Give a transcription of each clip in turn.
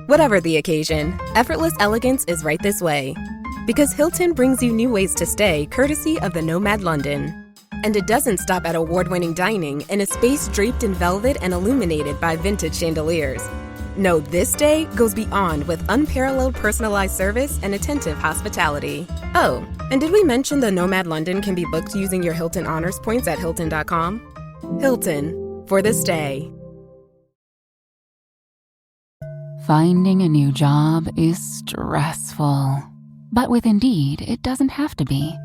Whatever the occasion, effortless elegance is right this way. Because Hilton brings you new ways to stay courtesy of the Nomad London. And it doesn't stop at award-winning dining in a space draped in velvet and illuminated by vintage chandeliers. No, this day goes beyond with unparalleled personalized service and attentive hospitality. Oh, and did we mention the Nomad London can be booked using your Hilton Honors points at Hilton.com? Hilton, for this day. Finding a new job is stressful. But with Indeed, it doesn't have to be.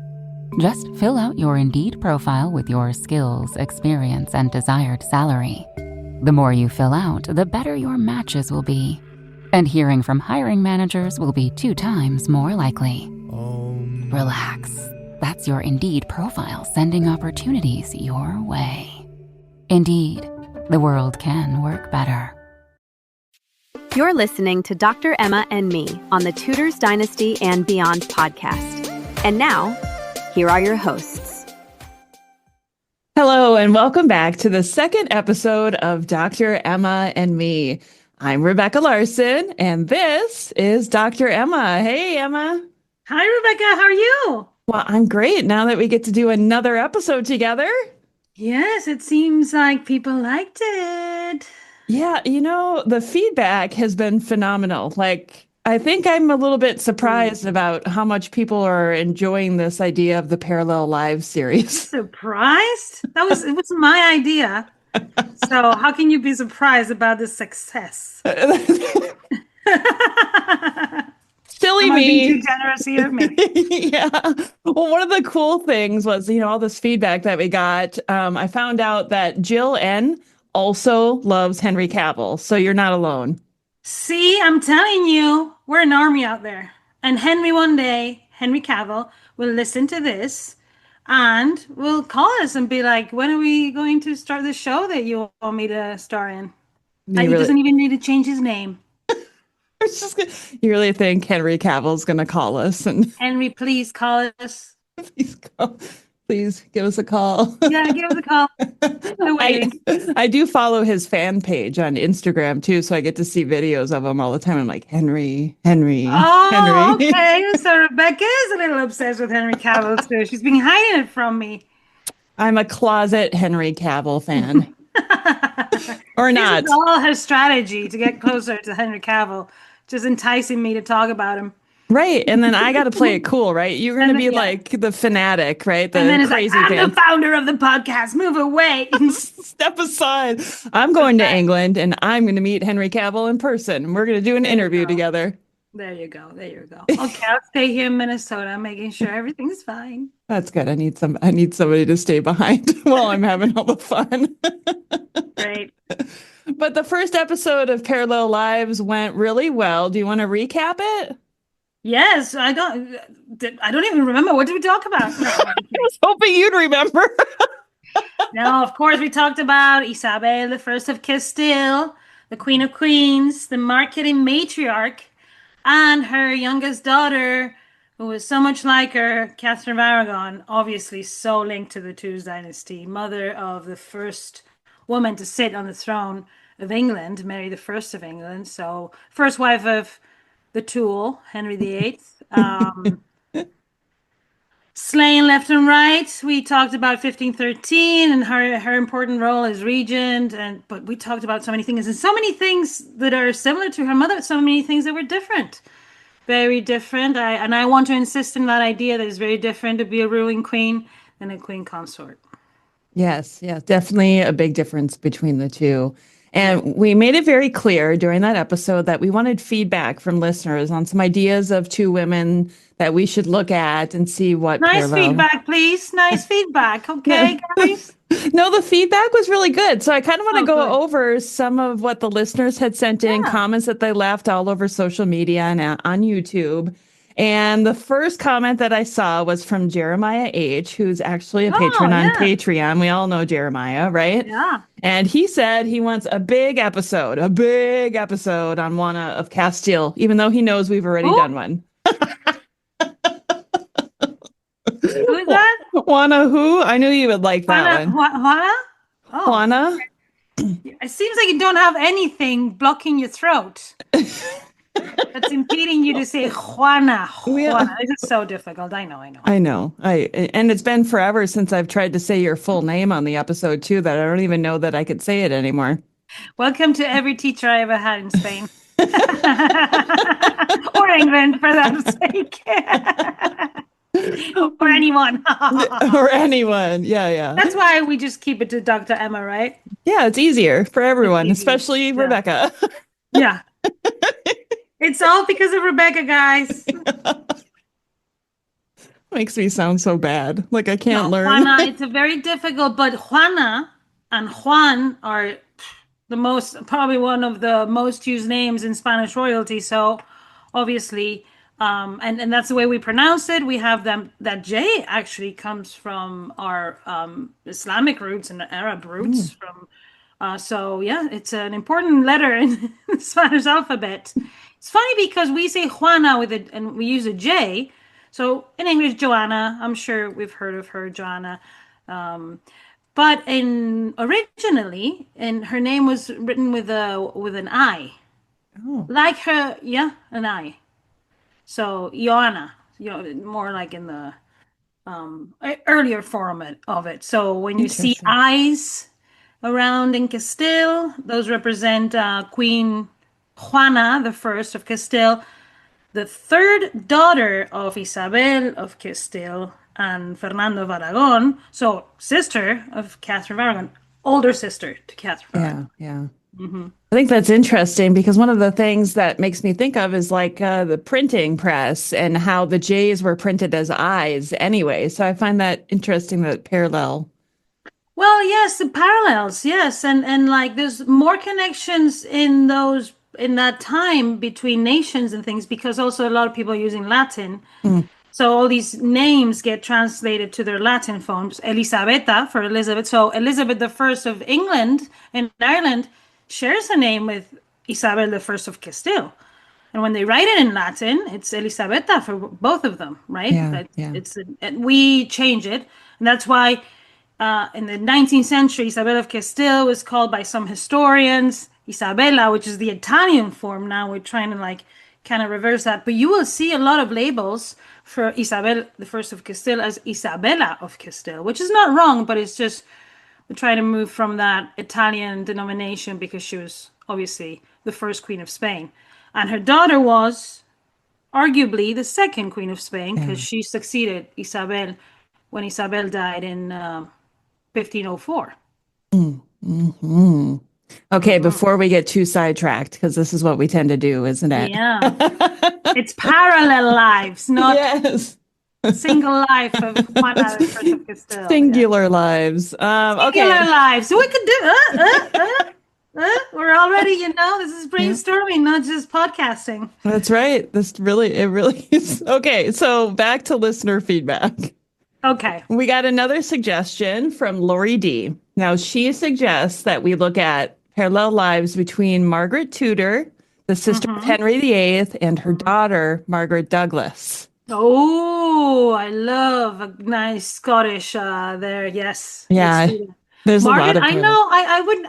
Just fill out your Indeed profile with your skills, experience, and desired salary. The more you fill out, the better your matches will be. And hearing from hiring managers will be 2 times more likely. Relax. That's your Indeed profile sending opportunities your way. Indeed, the world can work better. You're listening to Dr. Emma and me on the Tudors Dynasty and Beyond podcast. And now, here are your hosts. Hello, and welcome back to the second episode of Dr. Emma and me. I'm Rebecca Larson, and this is Dr. Emma. Hey, Emma. Hi, Rebecca. How are you? Well, I'm great now that we get to do another episode together. Yes, it seems like people liked it. Yeah, the feedback has been phenomenal. I think I'm a little bit surprised about how much people are enjoying this idea of the Parallel Lives series. Surprised? It was my idea. So how can you be surprised about the success? Silly Am I me. being too generous here? Maybe. Yeah. Well, one of the cool things was, all this feedback that we got. I found out that Jill N also loves Henry Cavill, so you're not alone. See, I'm telling you, we're an army out there. And Henry Cavill, will listen to this and will call us and be like, when are we going to start the show that you want me to star in? And he doesn't even need to change his name. You really think Henry Cavill's going to call us? And Henry, please call us. Please give us a call. Yeah, give us a call. I'm waiting. I do follow his fan page on Instagram too, so I get to see videos of him all the time. I'm like, Henry. Oh, Henry. Okay. So Rebecca is a little obsessed with Henry Cavill too. She's been hiding it from me. I'm a closet Henry Cavill fan. Or not. This is all her strategy to get closer to Henry Cavill, just enticing me to talk about him. Right. And then I got to play it cool, right? You're going to be like the fanatic, right? The and then crazy I'm fan. the founder of the podcast. Move away. Step aside. I'm going to England and I'm going to meet Henry Cavill in person. We're going to do an interview together. There you go. Okay, I'll stay here in Minnesota, making sure everything's fine. That's good. I need somebody to stay behind while I'm having all the fun. Great. But the first episode of Parallel Lives went really well. Do you want to recap it? Yes, I don't even remember. What did we talk about? No, I was hoping you'd remember. No, of course, we talked about Isabel I of Castile, the Queen of Queens, the marketing matriarch, and her youngest daughter, who was so much like her, Catherine of Aragon, obviously so linked to the Tudors dynasty, mother of the first woman to sit on the throne of England, Mary I of England, so first wife of the Tool, Henry VIII. Slaying left and right. We talked about 1513 and her important role as regent, but we talked about so many things and so many things that are similar to her mother, so many things that were different. Very different. I want to insist on that idea that it's very different to be a ruling queen than a queen consort. Yes, definitely a big difference between the two. And we made it very clear during that episode that we wanted feedback from listeners on some ideas of two women that we should look at and see what Nice feedback, please. Nice feedback. Okay, guys? No, the feedback was really good. So I kind of want to go over some of what the listeners had sent in, comments that they left all over social media and on YouTube. And the first comment that I saw was from Jeremiah H., who's actually a patron on Patreon. We all know Jeremiah, right? Yeah. And he said he wants a big episode on Juana of Castile, even though he knows we've already done one. Who is that? Juana who? I knew you would like that one. Juana? Oh. Juana? It seems like you don't have anything blocking your throat. that's impeding you to say Juana. Yeah. Juana. This is so difficult. I know. I know. And it's been forever since I've tried to say your full name on the episode too, that I don't even know that I could say it anymore. Welcome to every teacher I ever had in Spain. Or England, for that sake. Or anyone. Or anyone. Yeah. That's why we just keep it to Dr. Emma, right? Yeah, it's easier for everyone, It's easy. especially Yeah. Rebecca. Yeah. It's all because of Rebecca, guys. Makes me sound so bad. Like I can't learn. Juana, it's a very difficult, but Juana and Juan are probably one of the most used names in Spanish royalty. So obviously, and that's the way we pronounce it. We have them, that J actually comes from our Islamic roots and Arab roots from. So yeah, it's an important letter in the Spanish alphabet. It's funny because we say Juana and we use a J. So in English, Joanna, I'm sure we've heard of her, Joanna. But originally, her name was written with an I. Oh. Like her, yeah, an I. So Joanna, more like in the earlier format of it. So when you see eyes around in Castile, those represent Queen Juana the First of Castile, the third daughter of Isabel of Castile and Fernando of Aragon. So sister of Catherine of Aragon, older sister to Catherine of Aragon. Yeah. I think that's interesting because one of the things that makes me think of is like the printing press and how the J's were printed as I's anyway. So I find that interesting, that parallel. Well, yes, the parallels, yes. And like there's more connections in that time between nations and things, because also a lot of people are using Latin. So all these names get translated to their Latin forms. Elisabetta for Elizabeth. So Elizabeth I of England and Ireland shares a name with Isabel I of Castile. And when they write it in Latin, it's Elisabetta for both of them, right? Yeah. We change it. And that's why in the 19th century, Isabel of Castile was called by some historians Isabella, which is the Italian form. Now we're trying to kind of reverse that. But you will see a lot of labels for Isabel I of Castile as Isabella of Castile, which is not wrong, but it's just we're trying to move from that Italian denomination because she was obviously the first queen of Spain. And her daughter was arguably the second queen of Spain because she succeeded Isabel when Isabel died in 1504. Okay, before we get too sidetracked, because this is what we tend to do, isn't it? Yeah. It's parallel lives, not single life of Juana of Castile. Singular lives. Singular lives. So we could do we're already, this is brainstorming, not just podcasting. That's right. It really is. Okay, so back to listener feedback. Okay. We got another suggestion from Lori D. Now, she suggests that we look at parallel lives between Margaret Tudor, the sister of Henry VIII, and her daughter, Margaret Douglas. Oh, I love a nice Scottish there. Yes. Yeah. There's Margaret, a lot of I know. I wouldn't.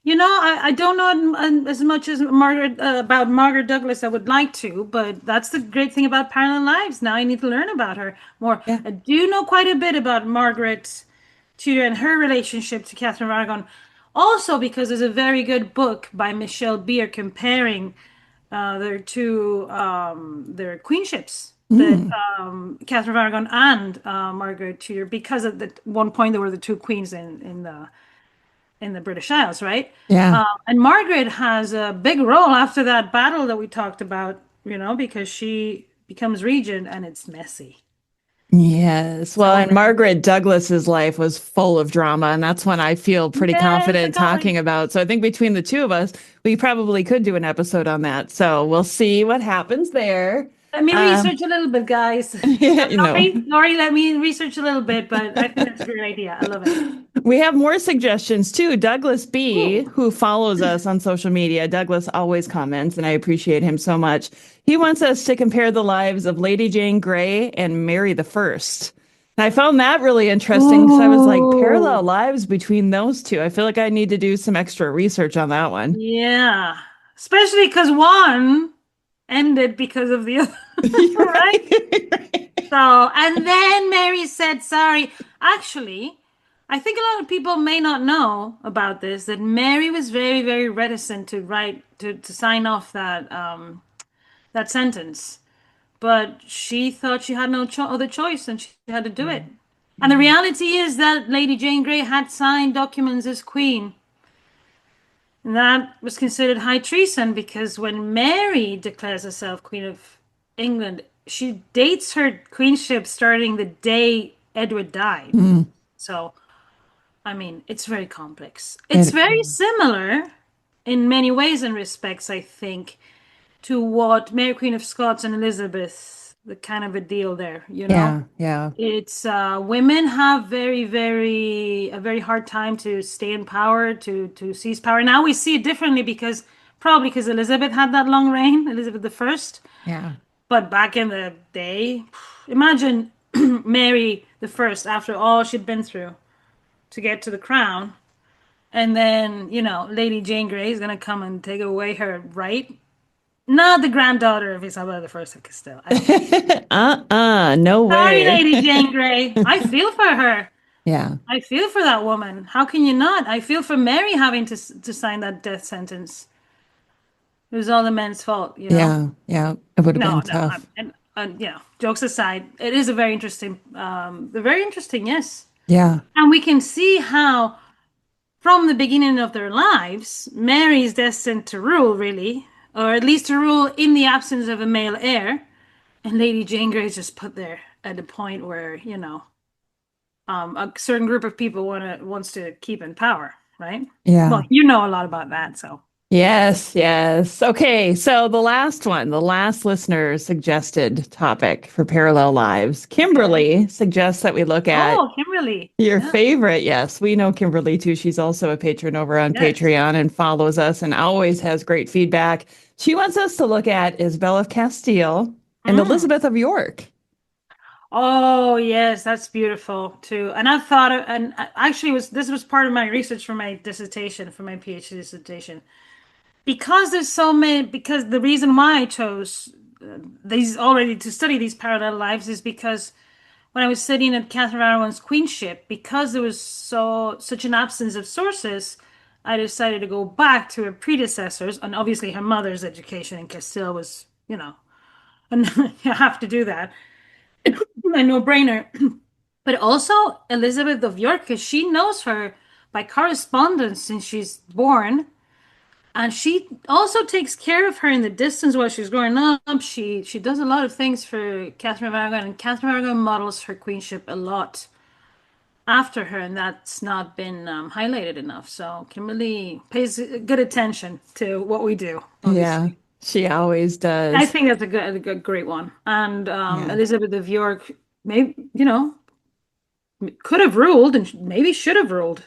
I don't know as much as about Margaret Douglas I would like to, but that's the great thing about parallel lives. Now I need to learn about her more. Yeah. I do know quite a bit about Margaret Tudor and her relationship to Catherine of Aragon. Also because there's a very good book by Michelle Beer comparing their two their queenships. That Catherine of Aragon and Margaret Tudor, because at one point there were the two queens in the British Isles, right? Yeah. And Margaret has a big role after that battle that we talked about, because she becomes regent and it's messy. Yes. Well, and Margaret Douglas's life was full of drama, and that's one I feel pretty confident talking about. So I think between the two of us, we probably could do an episode on that. So we'll see what happens there. Let me research a little bit, guys. Lori, let me research a little bit, but I think that's a great idea. I love it. We have more suggestions too. Douglas B., who follows us on social media, Douglas always comments, and I appreciate him so much. He wants us to compare the lives of Lady Jane Grey and Mary the First. And I found that really interesting because I was like, parallel lives between those two. I feel like I need to do some extra research on that one. Yeah, especially because one ended because of the other, Right? So, and then Mary said sorry. Actually, I think a lot of people may not know about this, that Mary was very, very reticent to sign off that sentence. But she thought she had no other choice and she had to do it. And the reality is that Lady Jane Grey had signed documents as queen. And that was considered high treason because when Mary declares herself Queen of England, she dates her queenship starting the day Edward died. So, I mean, it's very complex. It's very similar in many ways and respects, I think, to what Mary Queen of Scots and Elizabeth, the kind of a deal there, you know? Yeah. It's women have a very hard time to stay in power, to seize power. Now we see it differently because Elizabeth had that long reign, Elizabeth the First. Yeah. But back in the day, imagine Mary the First after all she'd been through to get to the crown, and then Lady Jane Grey is gonna come and take away her right. Not the granddaughter of Isabella the First of Castile. No way. Sorry, Lady Jane Grey. I feel for her. Yeah. I feel for that woman. How can you not? I feel for Mary having to sign that death sentence. It was all the men's fault, Yeah. It would have been tough. And jokes aside, it is a very interesting, yes. Yeah. And we can see how, from the beginning of their lives, Mary is destined to rule, really, or at least to rule in the absence of a male heir. And Lady Jane Grey is just put there at the point where, a certain group of people wants to keep in power, right? Yeah. Well, you know a lot about that, so. Yes. Okay, so the last listener suggested topic for Parallel Lives. Kimberly suggests that we look at Kimberly, your favorite. Yes, we know Kimberly too. She's also a patron over on Patreon and follows us and always has great feedback. She wants us to look at Isabella of Castile and Elizabeth of York. Oh yes, that's beautiful too. And I've thought of, and actually this was part of my research for my dissertation, for my PhD dissertation. Because there's so many, because the reason why I chose to study these parallel lives is because when I was studying at Catherine of Aragon's queenship, because there was such an absence of sources, I decided to go back to her predecessors, and obviously her mother's education in Castile was, and you have to do that. A no-brainer. But also Elizabeth of York, because she knows her by correspondence since she's born. And she also takes care of her in the distance while she's growing up. She does a lot of things for Catherine of Aragon, and Catherine of Aragon models her queenship a lot after her, and that's not been highlighted enough. So Kimberly pays good attention to what we do. Obviously. Yeah, she always does. I think that's a great one. And Elizabeth of York, maybe could have ruled and maybe should have ruled.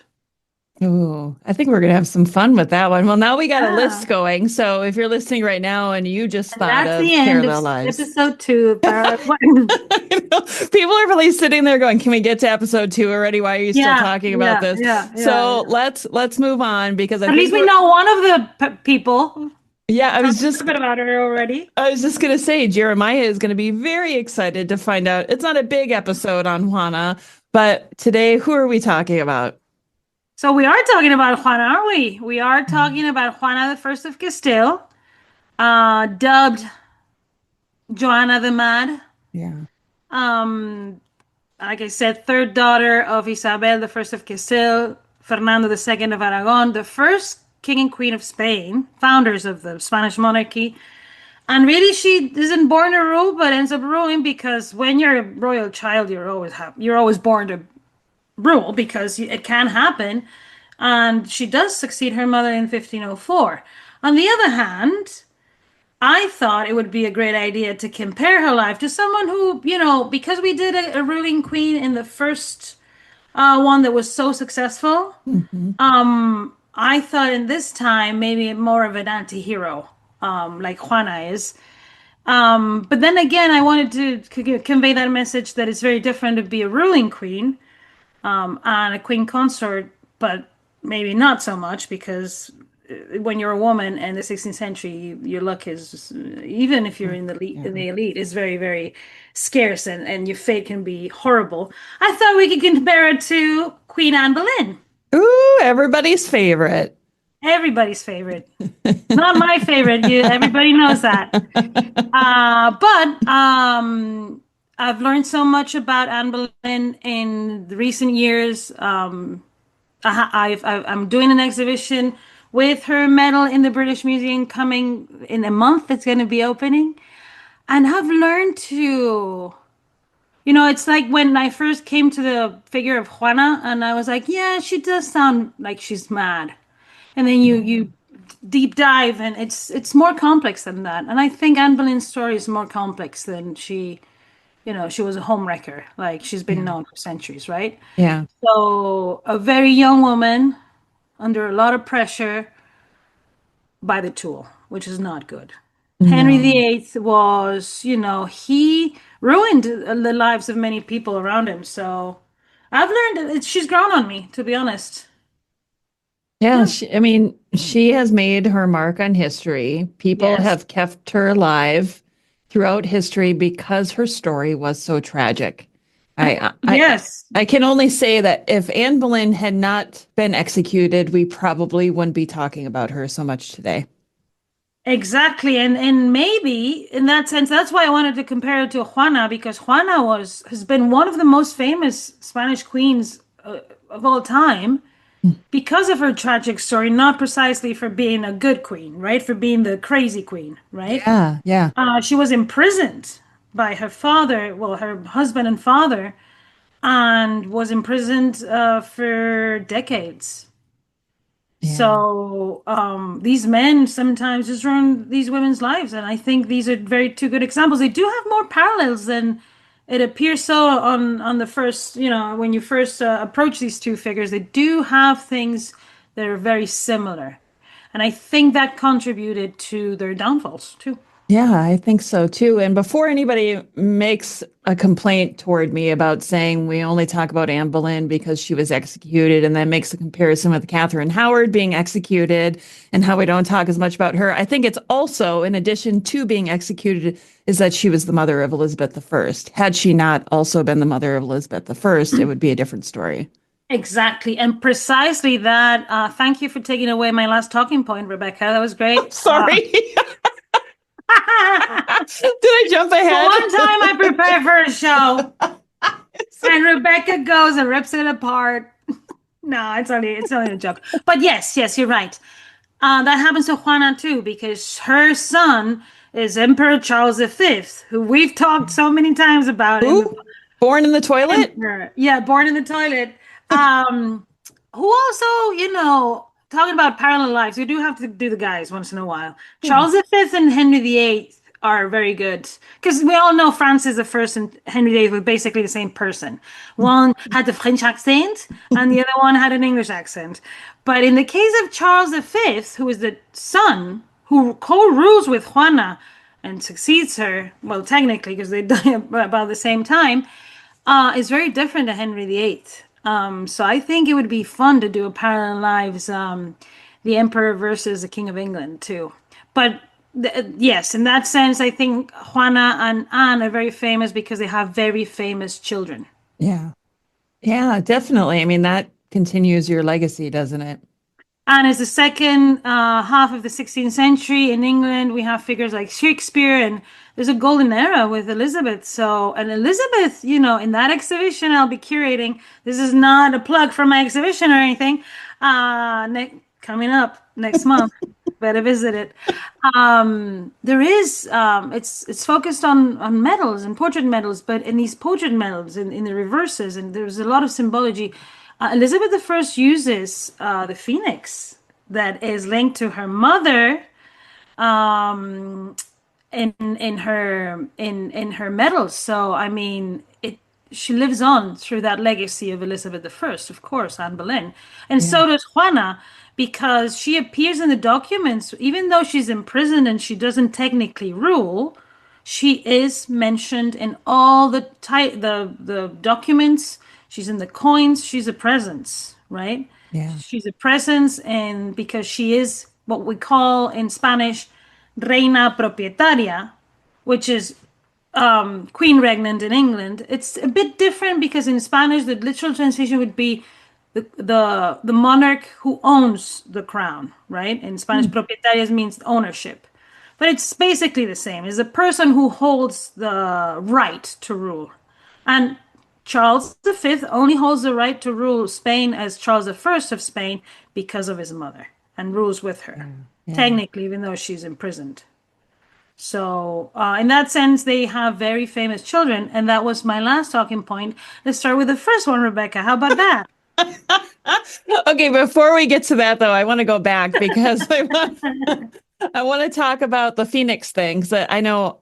Ooh, I think we're going to have some fun with that one. Well, now we got a list going. So if you're listening right now and you just thought of Parallel Lives. Episode 2. People are really sitting there going, can we get to episode 2 already? Why are you still talking about this? So let's move on because at least we know one of the people. Yeah, I was just a bit about her already. I was just going to say, Jeremiah is going to be very excited to find out. It's not a big episode on Juana, but today, who are we talking about? So we are talking about Juana, aren't we? We are talking about Juana the First of Castile, dubbed Joanna the Mad. Yeah. Like I said, third daughter of Isabel the First of Castile, Fernando the Second of Aragon, the first king and queen of Spain, founders of the Spanish monarchy. And really, she isn't born to rule, but ends up ruling because when you're a royal child, you're always born to rule because it can happen. And she does succeed her mother in 1504. On the other hand, I thought it would be a great idea to compare her life to someone who, because we did a ruling queen in the first one that was so successful, I thought in this time maybe more of an anti-hero, like Juana is. But then again, I wanted to convey that message that it's very different to be a ruling queen and a queen consort, but maybe not so much because when you're a woman in the 16th century, your luck is, even if you're in the elite, is very, very scarce, and your fate can be horrible. I thought we could compare it to Queen Anne Boleyn. Ooh, everybody's favorite. Everybody's favorite. Not my favorite. Everybody knows that. But I've learned so much about Anne Boleyn in the recent years. I'm doing an exhibition with her medal in the British Museum coming in a month. It's going to be opening. And I've learned to, it's like when I first came to the figure of Juana, and I was like, yeah, she does sound like she's mad. And then you deep dive, and it's more complex than that. And I think Anne Boleyn's story is more complex than she was a homewrecker. Like, she's been known for centuries, right? Yeah. So a very young woman under a lot of pressure by the tool, which is not good. Henry VIII was, he ruined the lives of many people around him. So I've learned that she's grown on me, to be honest. Yeah, she has made her mark on history. People have kept her alive throughout history because her story was so tragic. I can only say that if Anne Boleyn had not been executed, we probably wouldn't be talking about her so much today. Exactly. And maybe in that sense, that's why I wanted to compare it to Juana, because Juana has been one of the most famous Spanish queens of all time because of her tragic story, not precisely for being a good queen, right? For being the crazy queen, right? Yeah. She was imprisoned by her father, well, her husband and father, and was imprisoned for decades. Yeah. So these men sometimes just ruin these women's lives, and I think these are two good examples. They do have more parallels than it appears so on the first, when you first approach these two figures. They do have things that are very similar, and I think that contributed to their downfalls too. Yeah, I think so too. And before anybody makes a complaint toward me about saying we only talk about Anne Boleyn because she was executed and then makes a comparison with Catherine Howard being executed and how we don't talk as much about her, I think it's also, in addition to being executed, is that she was the mother of Elizabeth I. Had she not also been the mother of Elizabeth I, it would be a different story. Exactly. And precisely that. Thank you for taking away my last talking point, Rebecca. That was great. Sorry. Did I jump ahead? One time I prepare for a show, and Rebecca goes and rips it apart. No, it's only a joke. But yes, you're right. That happens to Juana too, because her son is Emperor Charles V, who we've talked so many times about. Born in the toilet? Yeah, born in the toilet. Who also, talking about parallel lives, we do have to do the guys once in a while. Charles V and Henry VIII are very good, because we all know Francis I and Henry VIII were basically the same person. One had the French accent and the other one had an English accent. But in the case of Charles V, who is the son who co-rules with Juana and succeeds her, well, technically, because they die about the same time, is very different to Henry VIII. So I think it would be fun to do a parallel lives, the Emperor versus the King of England too. But yes, in that sense, I think Juana and Anne are very famous because they have very famous children. Yeah, definitely. I mean, that continues your legacy, doesn't it? And as the second half of the 16th century in England, we have figures like Shakespeare, and there's a golden era with Elizabeth. So, and Elizabeth, in that exhibition I'll be curating, this is not a plug for my exhibition or anything, coming up next month, better visit it. There is, it's focused on medals and portrait medals, but in these portrait medals, in the reverses, and there's a lot of symbology. Elizabeth I uses the phoenix that is linked to her mother in her medals. So I mean, she lives on through that legacy of Elizabeth I, of course, Anne Boleyn, and so does Juana, because she appears in the documents, even though she's imprisoned and she doesn't technically rule. She is mentioned in all the documents. She's in the coins. She's a presence, right? Yeah. She's a presence, and because she is what we call in Spanish reina propietaria, which is queen regnant in England. It's a bit different because in Spanish the literal translation would be the monarch who owns the crown, right? In Spanish, propietarias means ownership. But it's basically the same. It's a person who holds the right to rule. And Charles V only holds the right to rule Spain as Charles I of Spain because of his mother and rules with her, technically, even though she's imprisoned. So, in that sense, they have very famous children. And that was my last talking point. Let's start with the first one, Rebecca. How about that? Okay, before we get to that, though, I want to go back because I want to talk about the Phoenix thing. 'Cause I know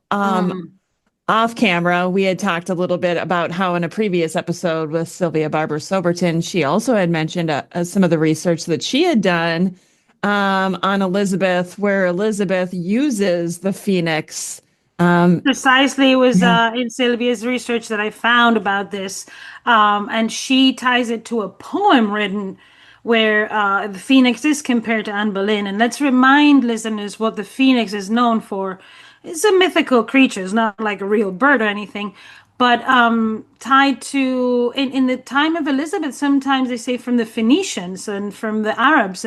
off camera, we had talked a little bit about how in a previous episode with Sylvia Barber Soberton, she also had mentioned some of the research that she had done on Elizabeth, where Elizabeth uses the Phoenix. Precisely was in Sylvia's research that I found about this. And she ties it to a poem written where the Phoenix is compared to Anne Boleyn. And let's remind listeners what the Phoenix is known for. It's a mythical creature, it's not like a real bird or anything. But tied to, in the time of Elizabeth, sometimes they say from the Phoenicians and from the Arabs.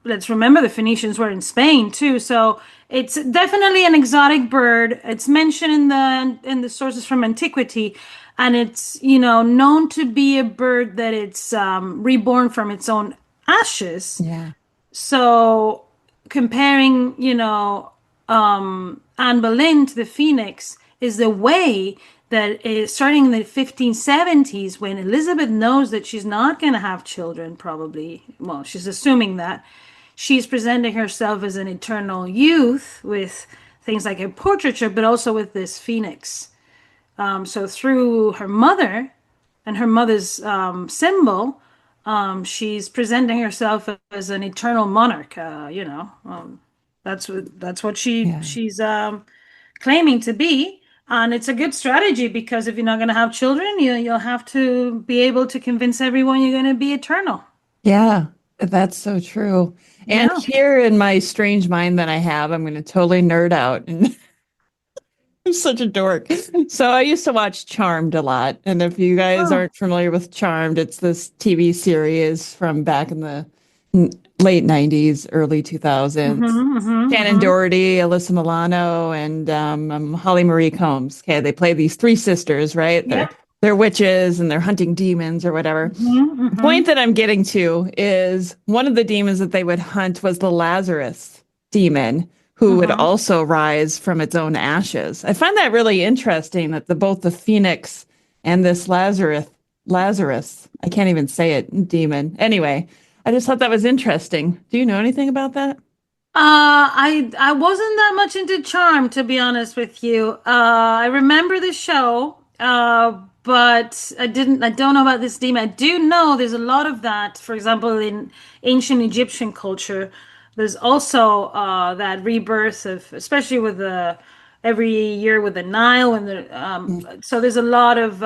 Let's remember the Phoenicians were in Spain too. So it's definitely an exotic bird. It's mentioned in the sources from antiquity. And it's, known to be a bird that it's reborn from its own ashes. Yeah. So comparing, Anne Boleyn to the Phoenix is the way that starting in the 1570s, when Elizabeth knows that she's not going to have children, probably, well, she's assuming that, she's presenting herself as an eternal youth with things like a portraiture, but also with this Phoenix. So through her mother and her mother's symbol, she's presenting herself as an eternal monarch. That's what she's claiming to be, and it's a good strategy because if you're not going to have children, you'll have to be able to convince everyone you're going to be eternal. Yeah, that's so true. And here in my strange mind that I have, I'm going to totally nerd out and I'm such a dork. So I used to watch Charmed a lot. And if you guys aren't familiar with Charmed, it's this TV series from back in the late 90s, early 2000s. Shannon Doherty, Alyssa Milano, and Holly Marie Combs. Okay, they play these three sisters, right? They're witches and they're hunting demons or whatever. The point that I'm getting to is one of the demons that they would hunt was the Lazarus demon, who would also rise from its own ashes. I find that really interesting that both the Phoenix and this Lazarus, I can't even say it, demon. Anyway, I just thought that was interesting. Do you know anything about that? I wasn't that much into Charm, to be honest with you. I remember the show, but I don't know about this demon. I do know there's a lot of that. For example, in ancient Egyptian culture, there's also that rebirth of, especially with every year with the Nile, and so there's a lot of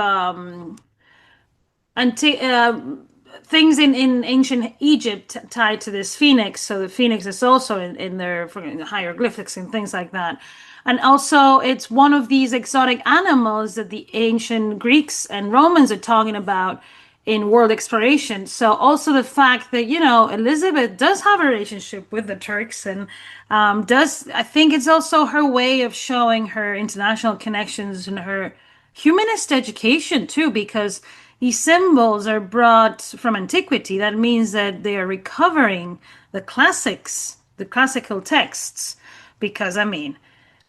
things in ancient Egypt tied to this phoenix. So the phoenix is also in their hieroglyphics and things like that. And also it's one of these exotic animals that the ancient Greeks and Romans are talking about in world exploration. So also the fact that, Elizabeth does have a relationship with the Turks and I think it's also her way of showing her international connections and her humanist education too, because these symbols are brought from antiquity. That means that they are recovering the classics, the classical texts, because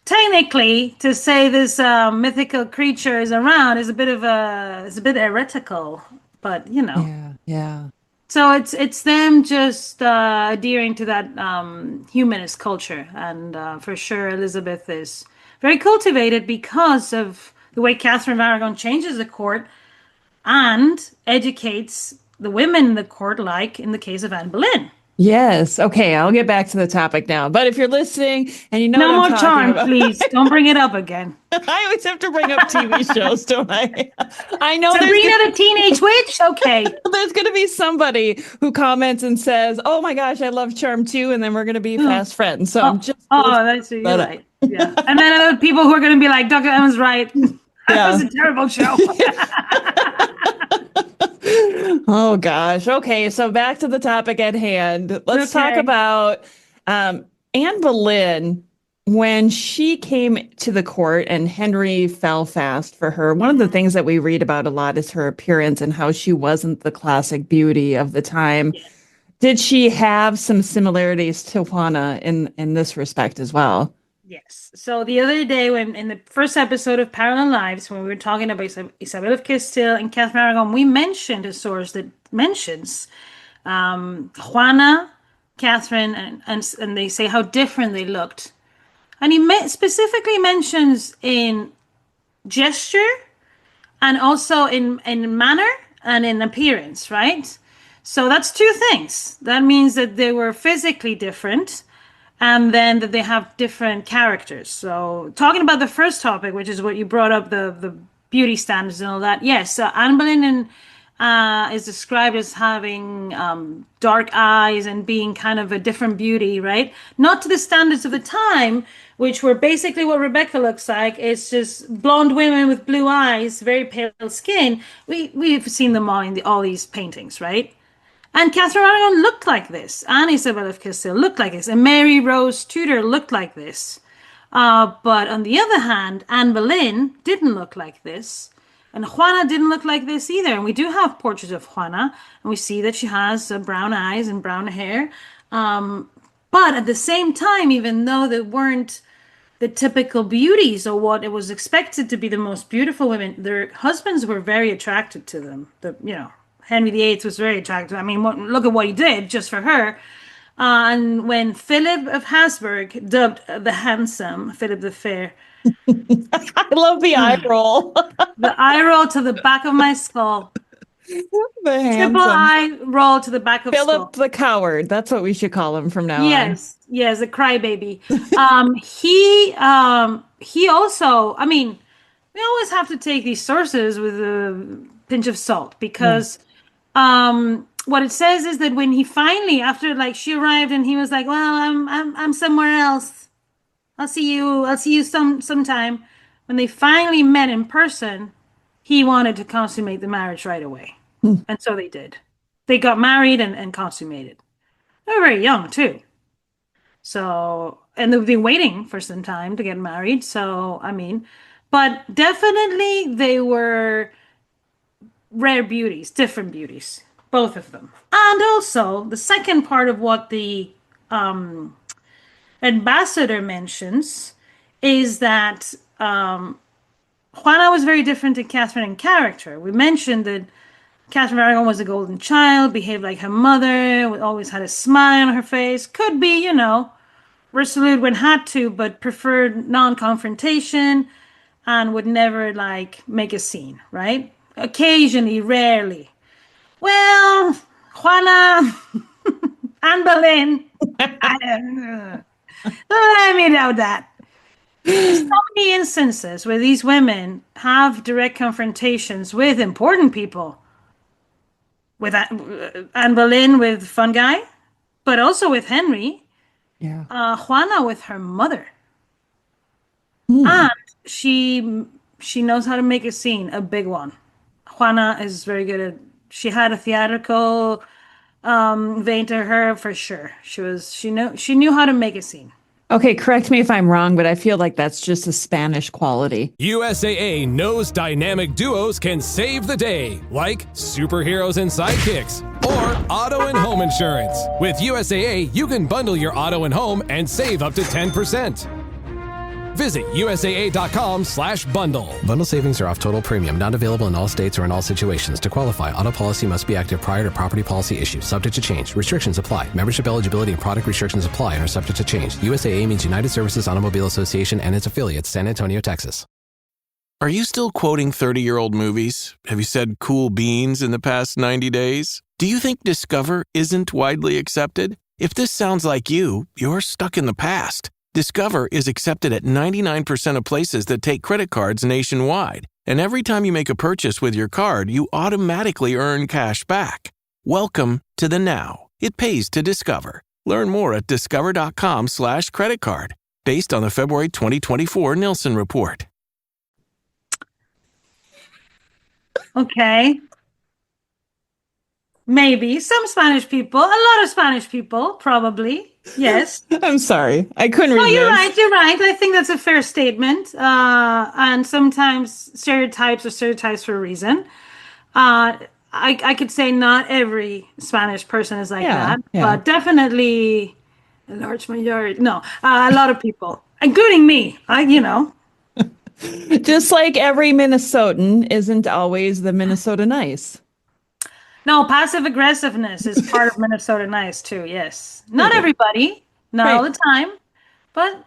technically, to say this mythical creature is around is a bit heretical, but Yeah. So it's them just adhering to that humanist culture, and for sure Elizabeth is very cultivated because of the way Catherine of Aragon changes the court and educates the women in the court, like in the case of Anne Boleyn. Yes. Okay, I'll get back to the topic now. But if you're listening and you know No what more I'm talking charm, about, please. Don't bring it up again. I always have to bring up TV shows, don't I? I know Sabrina the Teenage Witch? Okay. there's going to be somebody who comments and says, "Oh my gosh, I love Charm too," and then we're going to be fast friends. So I'm just that's you're right. Yeah. And then other people who are going to be like, Dr. Emma's right. That was a terrible show. Oh gosh. Okay, so back to the topic at hand. Let's talk about Anne Boleyn when she came to the court and Henry fell fast for her. One of the things that we read about a lot is her appearance and how she wasn't the classic beauty of the time. Yeah. Did she have some similarities to Juana in this respect as well? Yes. So the other day, when in the first episode of Parallel Lives, when we were talking about Isabel of Castile and Catherine Aragon, we mentioned a source that mentions Juana, Catherine, and they say how different they looked. And he specifically mentions in gesture and also in manner and in appearance, right? So that's two things. That means that they were physically different, and then that they have different characters. So talking about the first topic, which is what you brought up, the beauty standards and all that. Yes, Anne Boleyn is described as having dark eyes and being kind of a different beauty, right? Not to the standards of the time, which were basically what Rebecca looks like. It's just blonde women with blue eyes, very pale skin. We've seen them all in all these paintings, right? And Catherine Aragon looked like this. And Isabel of Castile looked like this. And Mary Rose Tudor looked like this. But on the other hand, Anne Boleyn didn't look like this. And Juana didn't look like this either. And we do have portraits of Juana. And we see that she has brown eyes and brown hair. But at the same time, even though they weren't the typical beauties or what it was expected to be the most beautiful women, their husbands were very attracted to them. Henry VIII was very attractive. I mean, look at what he did just for her. And when Philip of Habsburg, dubbed the handsome Philip the Fair. I love the eye roll. The eye roll to the back of my skull. Triple eye roll to the back of Philip skull. the Coward. That's what we should call him from now on. Yes, a crybaby. He also, I mean, we always have to take these sources with a pinch of salt because what it says is that when he finally, after like she arrived and he was like, well, I'm somewhere else. I'll see you sometime. When they finally met in person, he wanted to consummate the marriage right away. And so they did. They got married and consummated. They were very young too. So, and they've been waiting for some time to get married. So, I mean, but definitely they were rare beauties, different beauties, both of them. And also the second part of what the ambassador mentions is that Juana was very different to Catherine in character. We mentioned that Catherine Aragon was a golden child, behaved like her mother, always had a smile on her face, could be, resolute when had to, but preferred non-confrontation and would never make a scene, right? Occasionally, rarely. Well, Juana and Boleyn, let me know that. There's so many instances where these women have direct confrontations with important people. With Anne Boleyn with Fun Guy, but also with Henry. Yeah. Juana with her mother. And she knows how to make a scene, a big one. Juana is very good at, she had a theatrical vein to her for sure. She knew how to make a scene. Okay, correct me if I'm wrong, but I feel like that's just a Spanish quality. USAA knows dynamic duos can save the day, like superheroes and sidekicks, or auto and home insurance. With USAA, you can bundle your auto and home and save up to 10%. Visit USAA.com/bundle. Bundle savings are off total premium, not available in all states or in all situations. To qualify, auto policy must be active prior to property policy issue, subject to change. Restrictions apply. Membership eligibility and product restrictions apply and are subject to change. USAA means United Services Automobile Association and its affiliates, San Antonio, Texas. Are you still quoting 30-year-old movies? Have you said cool beans in the past 90 days? Do you think Discover isn't widely accepted? If this sounds like you, you're stuck in the past. Discover is accepted at 99% of places that take credit cards nationwide. And every time you make a purchase with your card, you automatically earn cash back. Welcome to the now. It pays to Discover. Learn more at discover.com/credit card, based on the February 2024 Nielsen report. Okay. Maybe some Spanish people, a lot of Spanish people, probably. Yes. I'm sorry. I couldn't No, resist. you're right. I think that's a fair statement. And sometimes stereotypes are stereotypes for a reason. I could say not every Spanish person is like that, but definitely a large majority. No, a lot of people, including me. Just like every Minnesotan isn't always the Minnesota nice. No, passive aggressiveness is part of Minnesota nice too. Yes, not everybody, not all the time, but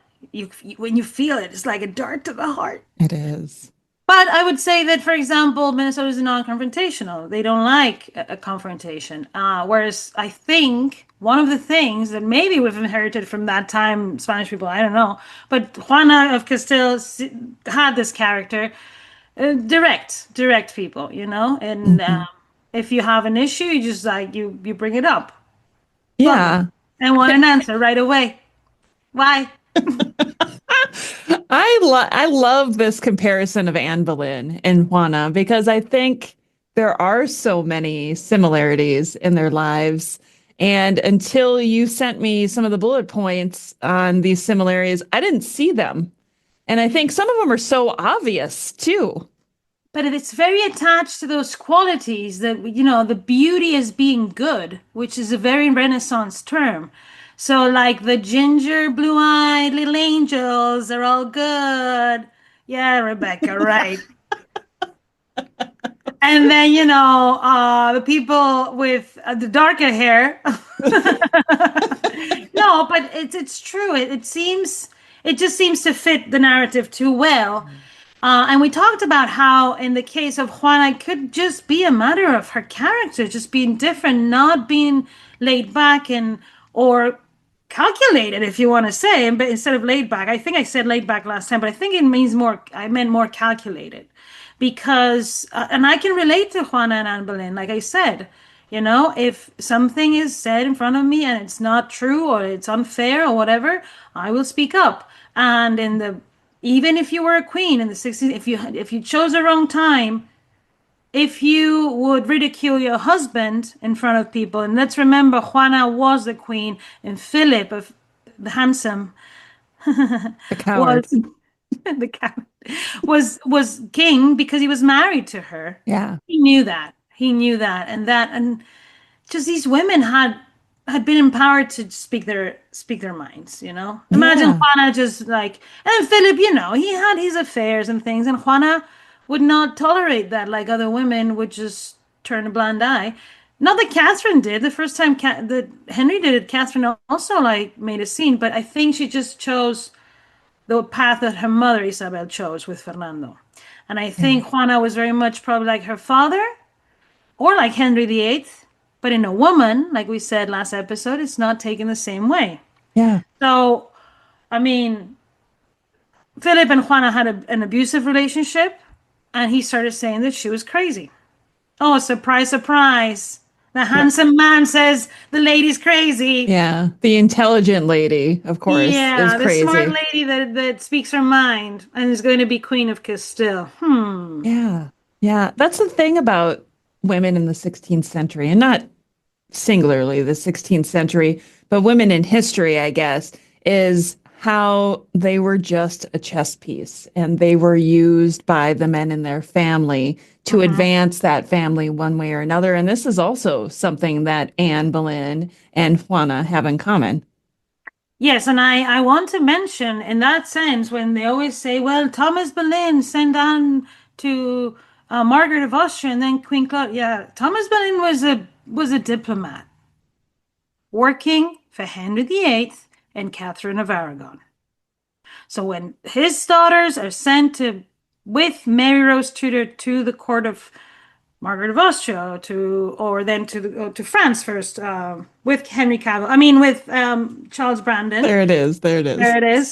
when you feel it, it's like a dart to the heart. It is. But I would say that, for example, Minnesota is non-confrontational. They don't like a confrontation. Whereas I think one of the things that maybe we've inherited from that time, Spanish people, I don't know, but Juana of Castile had this character, direct people, and if you have an issue, you just you bring it up. Yeah. And want an answer right away. Why? I love this comparison of Anne Boleyn and Juana because I think there are so many similarities in their lives. And until you sent me some of the bullet points on these similarities, I didn't see them. And I think some of them are so obvious too. But it's very attached to those qualities that, the beauty is being good, which is a very Renaissance term. So like the ginger, blue-eyed little angels, they're all good. Yeah, Rebecca, right. And then, the people with the darker hair. No, but it's true. It just seems to fit the narrative too well. And we talked about how in the case of Juana, it could just be a matter of her character, just being different, not being laid back or calculated, if you want to say, but instead of laid back. I think I said laid back last time, but I think I meant more calculated. Because, and I can relate to Juana and Anne Boleyn, like I said, if something is said in front of me and it's not true or it's unfair or whatever, I will speak up. And even if you were a queen in the 60s, if you chose the wrong time, if you would ridicule your husband in front of people, and let's remember Juana was the queen and Philip of the handsome, the coward, the coward was king because he was married to her. Yeah, he knew that, and just these women had been empowered to speak their minds, Imagine Juana just and Philip, he had his affairs and things, and Juana would not tolerate that, like other women would just turn a blind eye. Not that Catherine did. The first time that Henry did it, Catherine also made a scene, but I think she just chose the path that her mother Isabel chose with Fernando. And I think Juana was very much probably like her father or like Henry VIII. But in a woman, like we said last episode, it's not taken the same way. Yeah. So, I mean, Philip and Juana had an abusive relationship, and he started saying that she was crazy. Oh, surprise, surprise. The handsome man says the lady's crazy. Yeah. The intelligent lady, of course, is crazy. The smart lady that speaks her mind and is going to be Queen of Castile. Yeah. Yeah. That's the thing about women in the 16th century, and not singularly the 16th century, but women in history, I guess, is how they were just a chess piece and they were used by the men in their family to advance that family one way or another. And this is also something that Anne Boleyn and Juana have in common. Yes, and I want to mention in that sense when they always say, well, Thomas Boleyn sent on to Margaret of Austria and then Queen Claudia. Yeah, Thomas Boleyn was a diplomat working for Henry VIII and Catherine of Aragon. So when his daughters are sent with Mary Rose Tudor to the court of Margaret of Austria or then to France first with Henry Cavill. I mean, with Charles Brandon. There it is. There it is. There it is.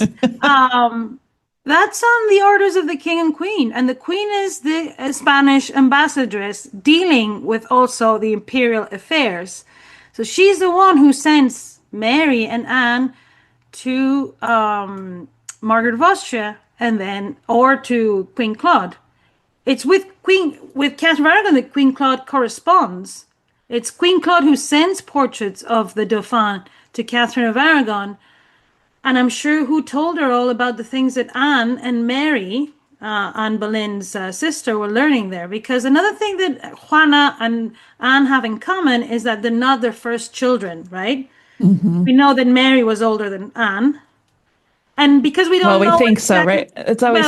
That's on the orders of the king and queen. And the queen is the Spanish ambassadress dealing with also the imperial affairs. So she's the one who sends Mary and Anne to Margaret of Austria or to Queen Claude. It's with Catherine of Aragon that Queen Claude corresponds. It's Queen Claude who sends portraits of the Dauphin to Catherine of Aragon. And I'm sure who told her all about the things that Anne and Mary, Anne Boleyn's sister, were learning there. Because another thing that Juana and Anne have in common is that they're not their first children, right? Mm-hmm. We know that Mary was older than Anne. And because we don't know... Well, we think so, right? It's always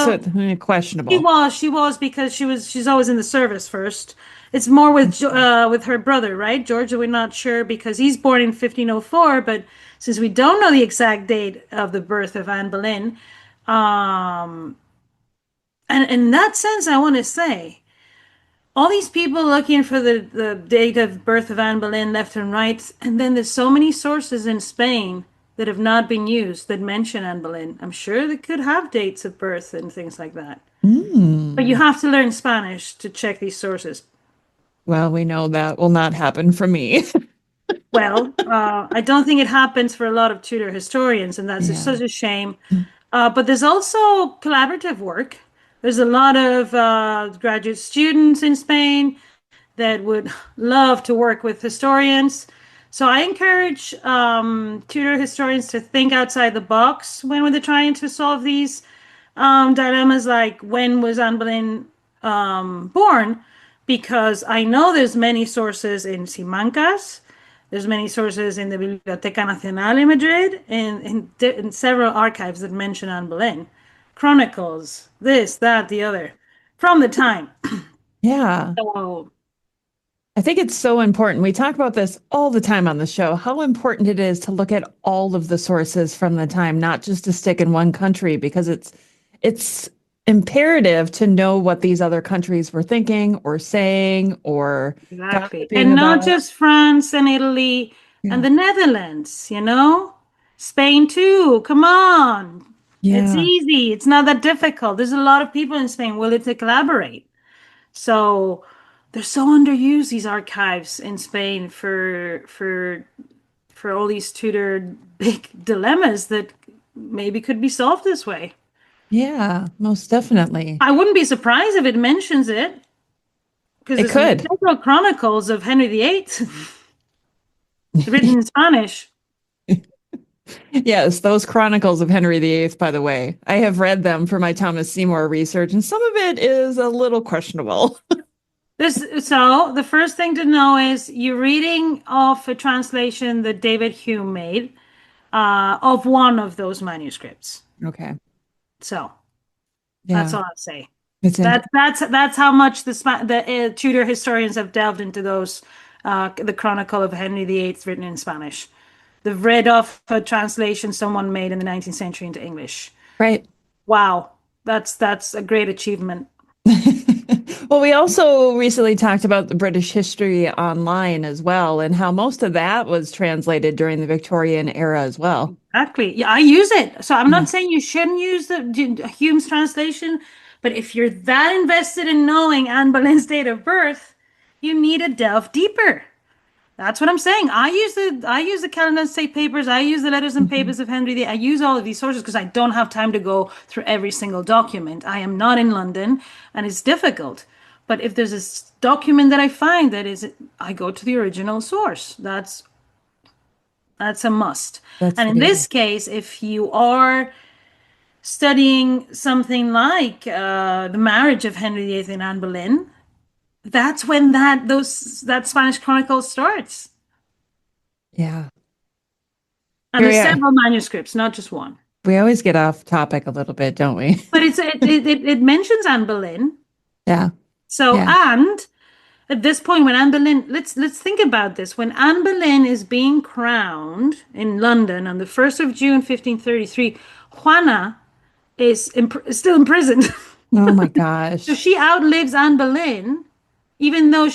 questionable. She was because she's always in the service first. It's more with her brother, right? George, we're not sure because he's born in 1504, but since we don't know the exact date of the birth of Anne Boleyn, and in that sense, I want to say, all these people looking for the date of birth of Anne Boleyn left and right, and then there's so many sources in Spain that have not been used that mention Anne Boleyn. I'm sure they could have dates of birth and things like that. But you have to learn Spanish to check these sources. Well, we know that will not happen for me. Well, I don't think it happens for a lot of Tudor historians, and that's such a shame. But there's also collaborative work. There's a lot of graduate students in Spain that would love to work with historians. So I encourage Tudor historians to think outside the box when they're trying to solve these dilemmas, like when was Anne Boleyn born? Because I know there's many sources in Simancas, there's many sources in the Biblioteca Nacional in Madrid, and in several archives that mention Anne Boleyn. Chronicles, this, that, the other, from the time. Yeah. So, I think it's so important. We talk about this all the time on the show, how important it is to look at all of the sources from the time, not just to stick in one country, because it's imperative to know what these other countries were thinking or saying or exactly. And not just France and Italy and the Netherlands, Spain too. Come on. Yeah. It's easy. It's not that difficult. There's a lot of people in Spain willing to collaborate. So they're so underused, these archives in Spain for all these Tudor big dilemmas that maybe could be solved this way. Yeah, most definitely. I wouldn't be surprised if it mentions it. Because it could. Several chronicles of Henry VIII written in Spanish. Yes, those chronicles of Henry VIII, by the way. I have read them for my Thomas Seymour research, and some of it is a little questionable. So the first thing to know is you're reading off a translation that David Hume made of one of those manuscripts. Okay. So that's all I'll say. That's how much the Tudor historians have delved into those the Chronicle of Henry VIII written in Spanish. They've read off a translation someone made in the 19th century into English. Right. Wow, that's a great achievement. Well, we also recently talked about the British History Online as well, and how most of that was translated during the Victorian era as well. Exactly. Yeah, I use it. So I'm not saying you shouldn't use the Hume's translation, but if you're that invested in knowing Anne Boleyn's date of birth, you need to delve deeper. That's what I'm saying. I use the Calendar State Papers. I use the Letters and Papers of Henry VIII. I use all of these sources because I don't have time to go through every single document. I am not in London, and it's difficult. But if there's a document that I find I go to the original source. That's a must. And in this case, if you are studying something like the marriage of Henry VIII and Anne Boleyn, that's when that Spanish Chronicle starts. Yeah. And there's several manuscripts, not just one. We always get off topic a little bit, don't we? But it mentions Anne Boleyn. Yeah. So, and at this point, when Anne Boleyn, let's think about this. When Anne Boleyn is being crowned in London on the 1st of June, 1533, Juana is still imprisoned. Oh my gosh. So she outlives Anne Boleyn, even though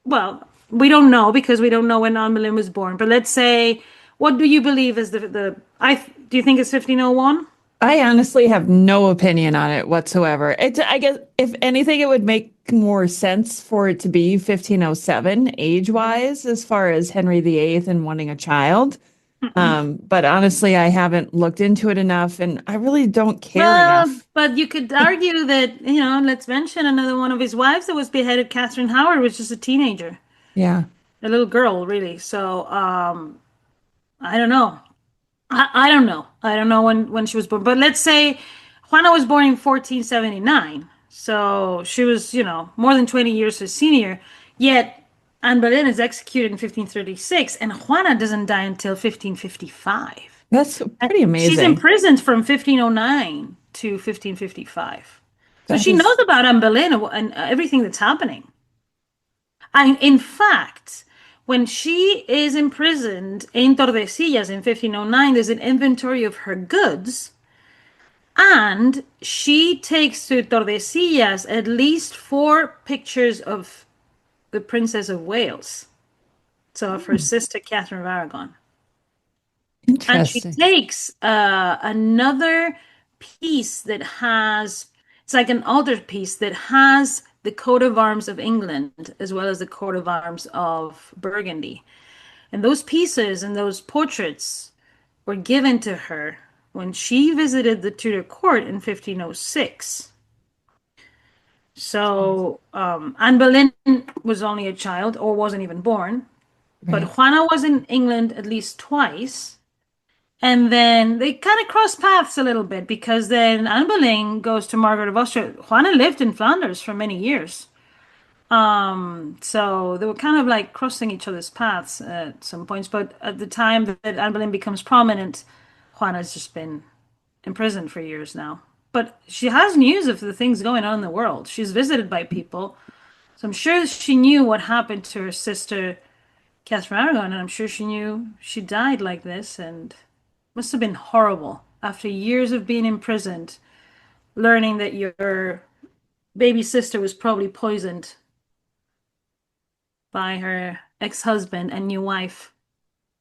well, we don't know because we don't know when Anne Boleyn was born. But let's say, what do you believe is do you think it's 1501? I honestly have no opinion on it whatsoever. I guess if anything, it would make more sense for it to be 1507 age-wise, as far as Henry VIII and wanting a child. But honestly, I haven't looked into it enough, and I really don't care enough. But you could argue that, let's mention another one of his wives that was beheaded, Catherine Howard, was just a teenager, Yeah. a little girl, really. So, I don't know. I don't know. I don't know when she was born. But let's say Juana was born in 1479. So she was, more than 20 years her senior. Yet Anne Boleyn is executed in 1536, and Juana doesn't die until 1555. That's pretty amazing. She's imprisoned from 1509 to 1555. So she knows about Anne Boleyn and everything that's happening. And in fact, when she is imprisoned in Tordesillas in 1509, there's an inventory of her goods. And she takes to Tordesillas at least 4 pictures of the Princess of Wales. So of her sister, Catherine of Aragon. Interesting. And she takes another piece that it's like an altar piece that has the coat of arms of England, as well as the coat of arms of Burgundy. And those pieces and those portraits were given to her when she visited the Tudor court in 1506. So Anne Boleyn was only a child, or wasn't even born. Right. But Juana was in England at least twice. And then they kind of cross paths a little bit, because then Anne Boleyn goes to Margaret of Austria. Juana lived in Flanders for many years. So they were kind of like crossing each other's paths at some points. But at the time that Anne Boleyn becomes prominent, Juana's just been imprisoned for years now. But she has news of the things going on in the world. She's visited by people. So I'm sure she knew what happened to her sister, Catherine of Aragon. And I'm sure she knew she died like this, and must have been horrible after years of being imprisoned, learning that your baby sister was probably poisoned by her ex-husband and new wife.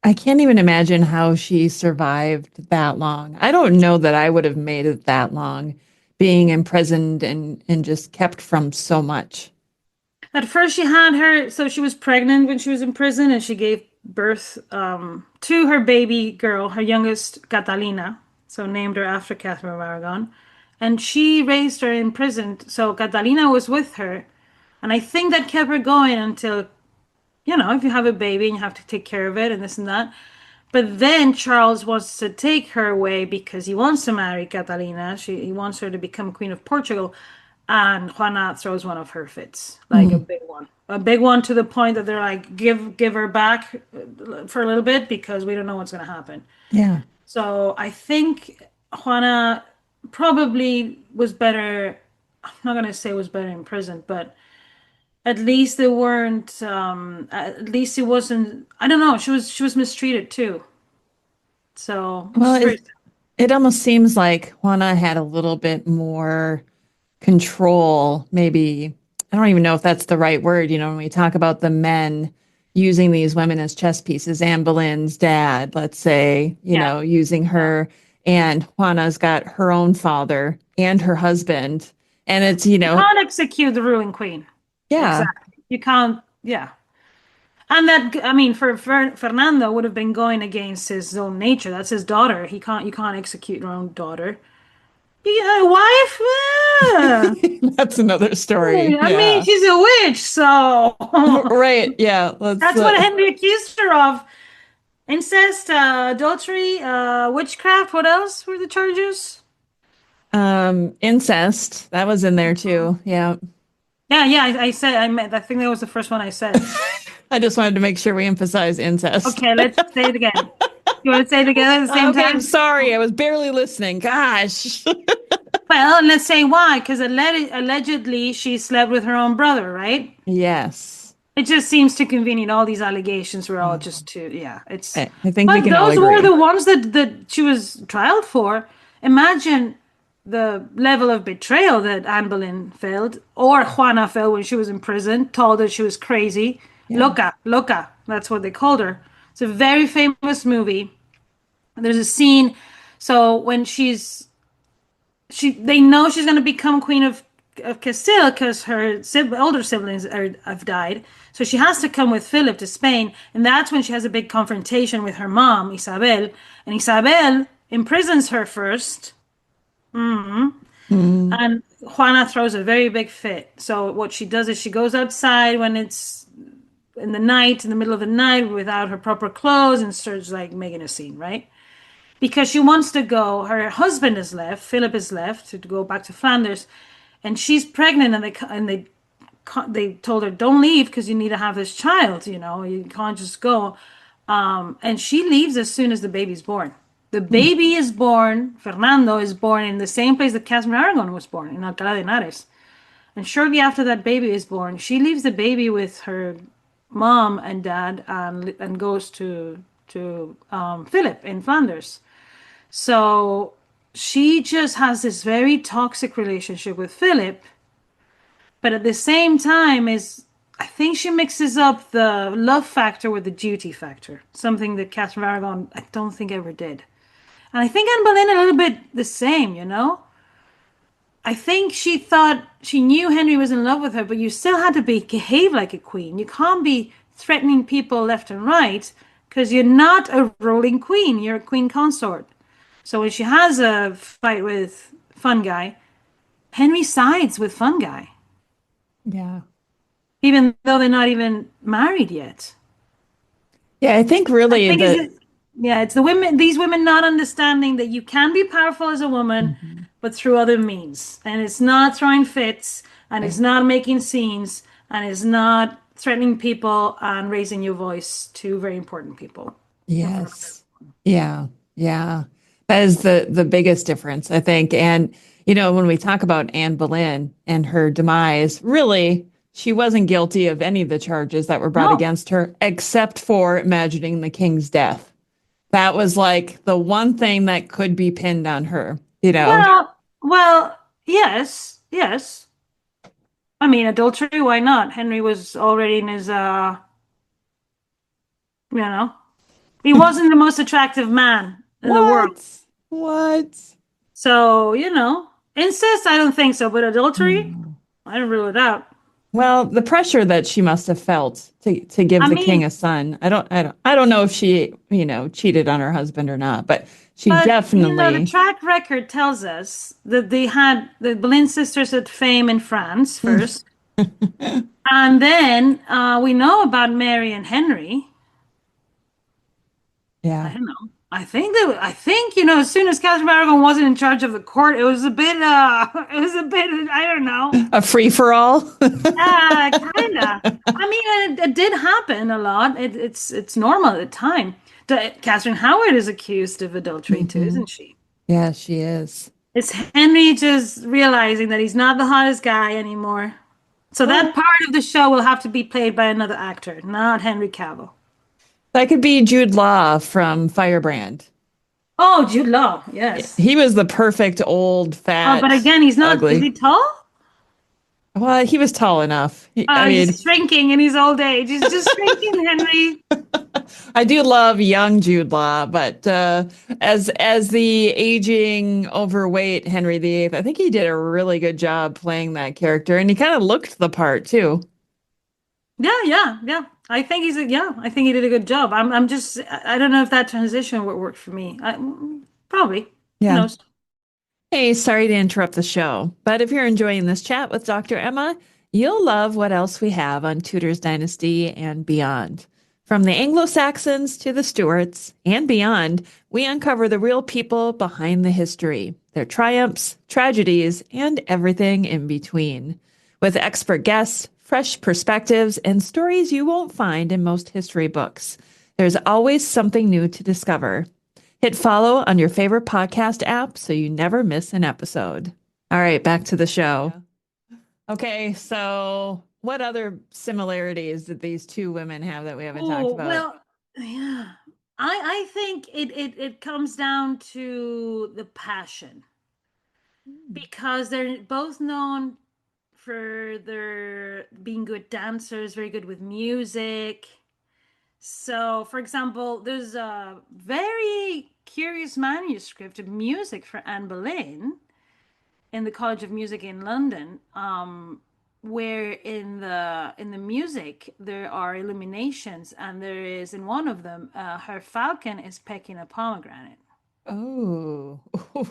I can't even imagine how she survived that long. I don't know that I would have made it that long, being imprisoned and just kept from so much. At first so she was pregnant when she was in prison, and she gave birth to her baby girl, her youngest, Catalina, so named her after Catherine of Aragon, and she raised her in prison. So Catalina was with her, and I think that kept her going until, if you have a baby and you have to take care of it and this and that. But then Charles wants to take her away because he wants to marry Catalina. He wants her to become Queen of Portugal. And Juana throws one of her fits, like a big one to the point that they're like, give her back for a little bit, because we don't know what's going to happen. Yeah. So I think Juana probably was better. I'm not going to say was better in prison, but at least they weren't. At least it wasn't. I don't know. She was mistreated too. So it almost seems like Juana had a little bit more control, maybe. I don't even know if that's the right word. When we talk about the men using these women as chess pieces, Anne Boleyn's dad, let's say, using her, and Juana's got her own father and her husband, and it's, you can't execute the ruling queen. Yeah. Exactly. You can't. Yeah. And that, I mean, for Fernando would have been going against his own nature. That's his daughter. You can't execute your own daughter. A wife? That's another story. I mean, she's a witch, so. Right, yeah. That's what Henry accused her of. Incest, adultery, witchcraft. What else were the charges? Incest. That was in there too. Yeah. Yeah. I think that was the first one I said. I just wanted to make sure we emphasize incest. Okay, let's say it again. You want to say it together at the same time? I'm sorry. I was barely listening. Gosh. Well, and let's say why. Because allegedly she slept with her own brother, right? Yes. It just seems too convenient. All these allegations were all just too, it's. I think we can all agree. Those were the ones that she was trialed for. Imagine the level of betrayal that Anne Boleyn felt, or Juana felt when she was in prison, told her she was crazy. Loca, loca, that's what they called her. It's a very famous movie. There's a scene, so when they know she's going to become queen of Castile because her older siblings have died. So she has to come with Philip to Spain, and that's when she has a big confrontation with her mom, Isabel, and Isabel imprisons her first. And Juana throws a very big fit. So what she does is she goes outside when it's in the night, in the middle of the night, without her proper clothes, and starts like making a scene, right? Because she wants to go. Her husband is left. Philip is left to go back to Flanders, and she's pregnant. And they told her, "Don't leave because you need to have this child. You know, you can't just go." And she leaves as soon as the baby's born. The baby is born. Fernando is born in the same place that Catherine Aragon was born, in Alcalá de Henares. And shortly after that baby is born, she leaves the baby with her mom and dad and goes to Philip in Flanders. So she just has this very toxic relationship with Philip, but at the same time I think she mixes up the love factor with the duty factor, something that Catherine Aragon I don't think ever did. And I think Anne Boleyn a little bit the same, you know? I think she thought she knew Henry was in love with her, but you still had to behave like a queen. You can't be threatening people left and right because you're not a ruling queen. You're a queen consort. So when she has a fight with Fun Guy, Henry sides with Fun Guy. Yeah. Even though they're not even married yet. Yeah, I think really it's the women, these women not understanding that you can be powerful as a woman, but through other means. And it's not throwing fits, and it's not making scenes, and it's not threatening people and raising your voice to very important people. Yes. Yeah. Yeah. That is the biggest difference, I think. And, you know, when we talk about Anne Boleyn and her demise, really, she wasn't guilty of any of the charges that were brought against her, except for imagining the king's death. That was like the one thing that could be pinned on her, you know? Well, yes. I mean, adultery, why not? Henry was already in his, he wasn't the most attractive man in the world. What? So, incest, I don't think so, but adultery, I don't rule it out. Well, the pressure that she must have felt to give the king a son. I don't know if she, cheated on her husband or not, but definitely. The track record tells us that the Boleyn sisters had fame in France first. And then we know about Mary and Henry. Yeah. I don't know. I think, as soon as Catherine Aragon wasn't in charge of the court, it was a bit, I don't know. A free-for-all? Yeah, kind of. I mean, it did happen a lot. It's normal at the time. Catherine Howard is accused of adultery too, isn't she? Yeah, she is. It's Henry just realizing that he's not the hottest guy anymore. So that part of the show will have to be played by another actor, not Henry Cavill. That could be Jude Law from Firebrand. Oh, Jude Law, yes. He was the perfect old fat. Oh, but again, he's not. Ugly. Is he tall? Well, he was tall enough. He's shrinking in his old age. He's just shrinking, Henry. I do love young Jude Law, but as the aging, overweight Henry VIII, I think he did a really good job playing that character, and he kind of looked the part too. Yeah. I think I think he did a good job. I don't know if that transition would work for me. Probably. Yeah. Who knows? Hey, sorry to interrupt the show, but if you're enjoying this chat with Dr. Emma, you'll love what else we have on Tudor's Dynasty and beyond. From the Anglo-Saxons to the Stuarts and beyond, we uncover the real people behind the history, their triumphs, tragedies, and everything in between. With expert guests, fresh perspectives, and stories you won't find in most history books, there's always something new to discover. Hit follow on your favorite podcast app so you never miss an episode. All right, back to the show. Okay, so what other similarities did these two women have that we haven't talked about? Well, yeah. I think it comes down to the passion. because they're both known for their being good dancers, very good with music. So, for example, there's a very curious manuscript of music for Anne Boleyn in the College of Music in London, where in the music there are illuminations, and there is in one of them her falcon is pecking a pomegranate. Oh,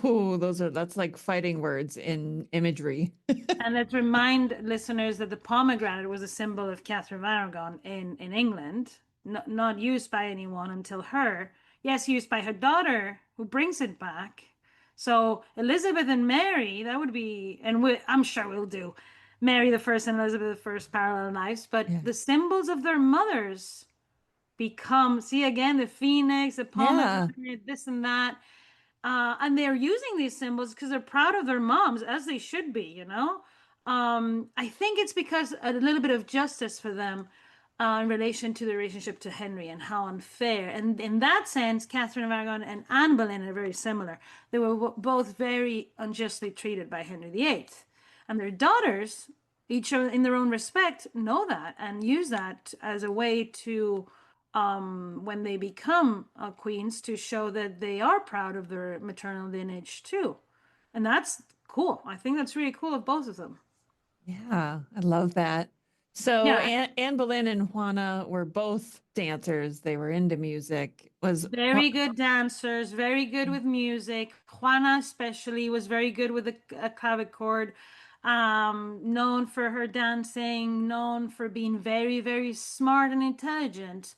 oh, that's like fighting words in imagery. And let's remind listeners that the pomegranate was a symbol of Catherine of Aragon in England, not used by anyone until her. Yes, used by her daughter, who brings it back. So Elizabeth and Mary, that would be, and I'm sure we'll do Mary the First and Elizabeth the First parallel lives, but Yeah. the symbols of their mothers become, see again, the phoenix, the Yeah. pomegranate, this and that. And they're using these symbols because they're proud of their moms, as they should be, you know? I think it's because a little bit of justice for them in relation to the relationship to Henry and how unfair. And in that sense, Catherine of Aragon and Anne Boleyn are very similar. They were both very unjustly treated by Henry VIII. And their daughters, each in their own respect, know that and use that as a way to when they become queens to show that they are proud of their maternal lineage too. And that's cool. I think that's really cool of both of them. Yeah, I love that. So Yeah, Anne Boleyn and Juana were both dancers. They were into music. very good dancers, very good with music. Juana especially was very good with a clavichord. Known for her dancing, known for being very, very smart and intelligent.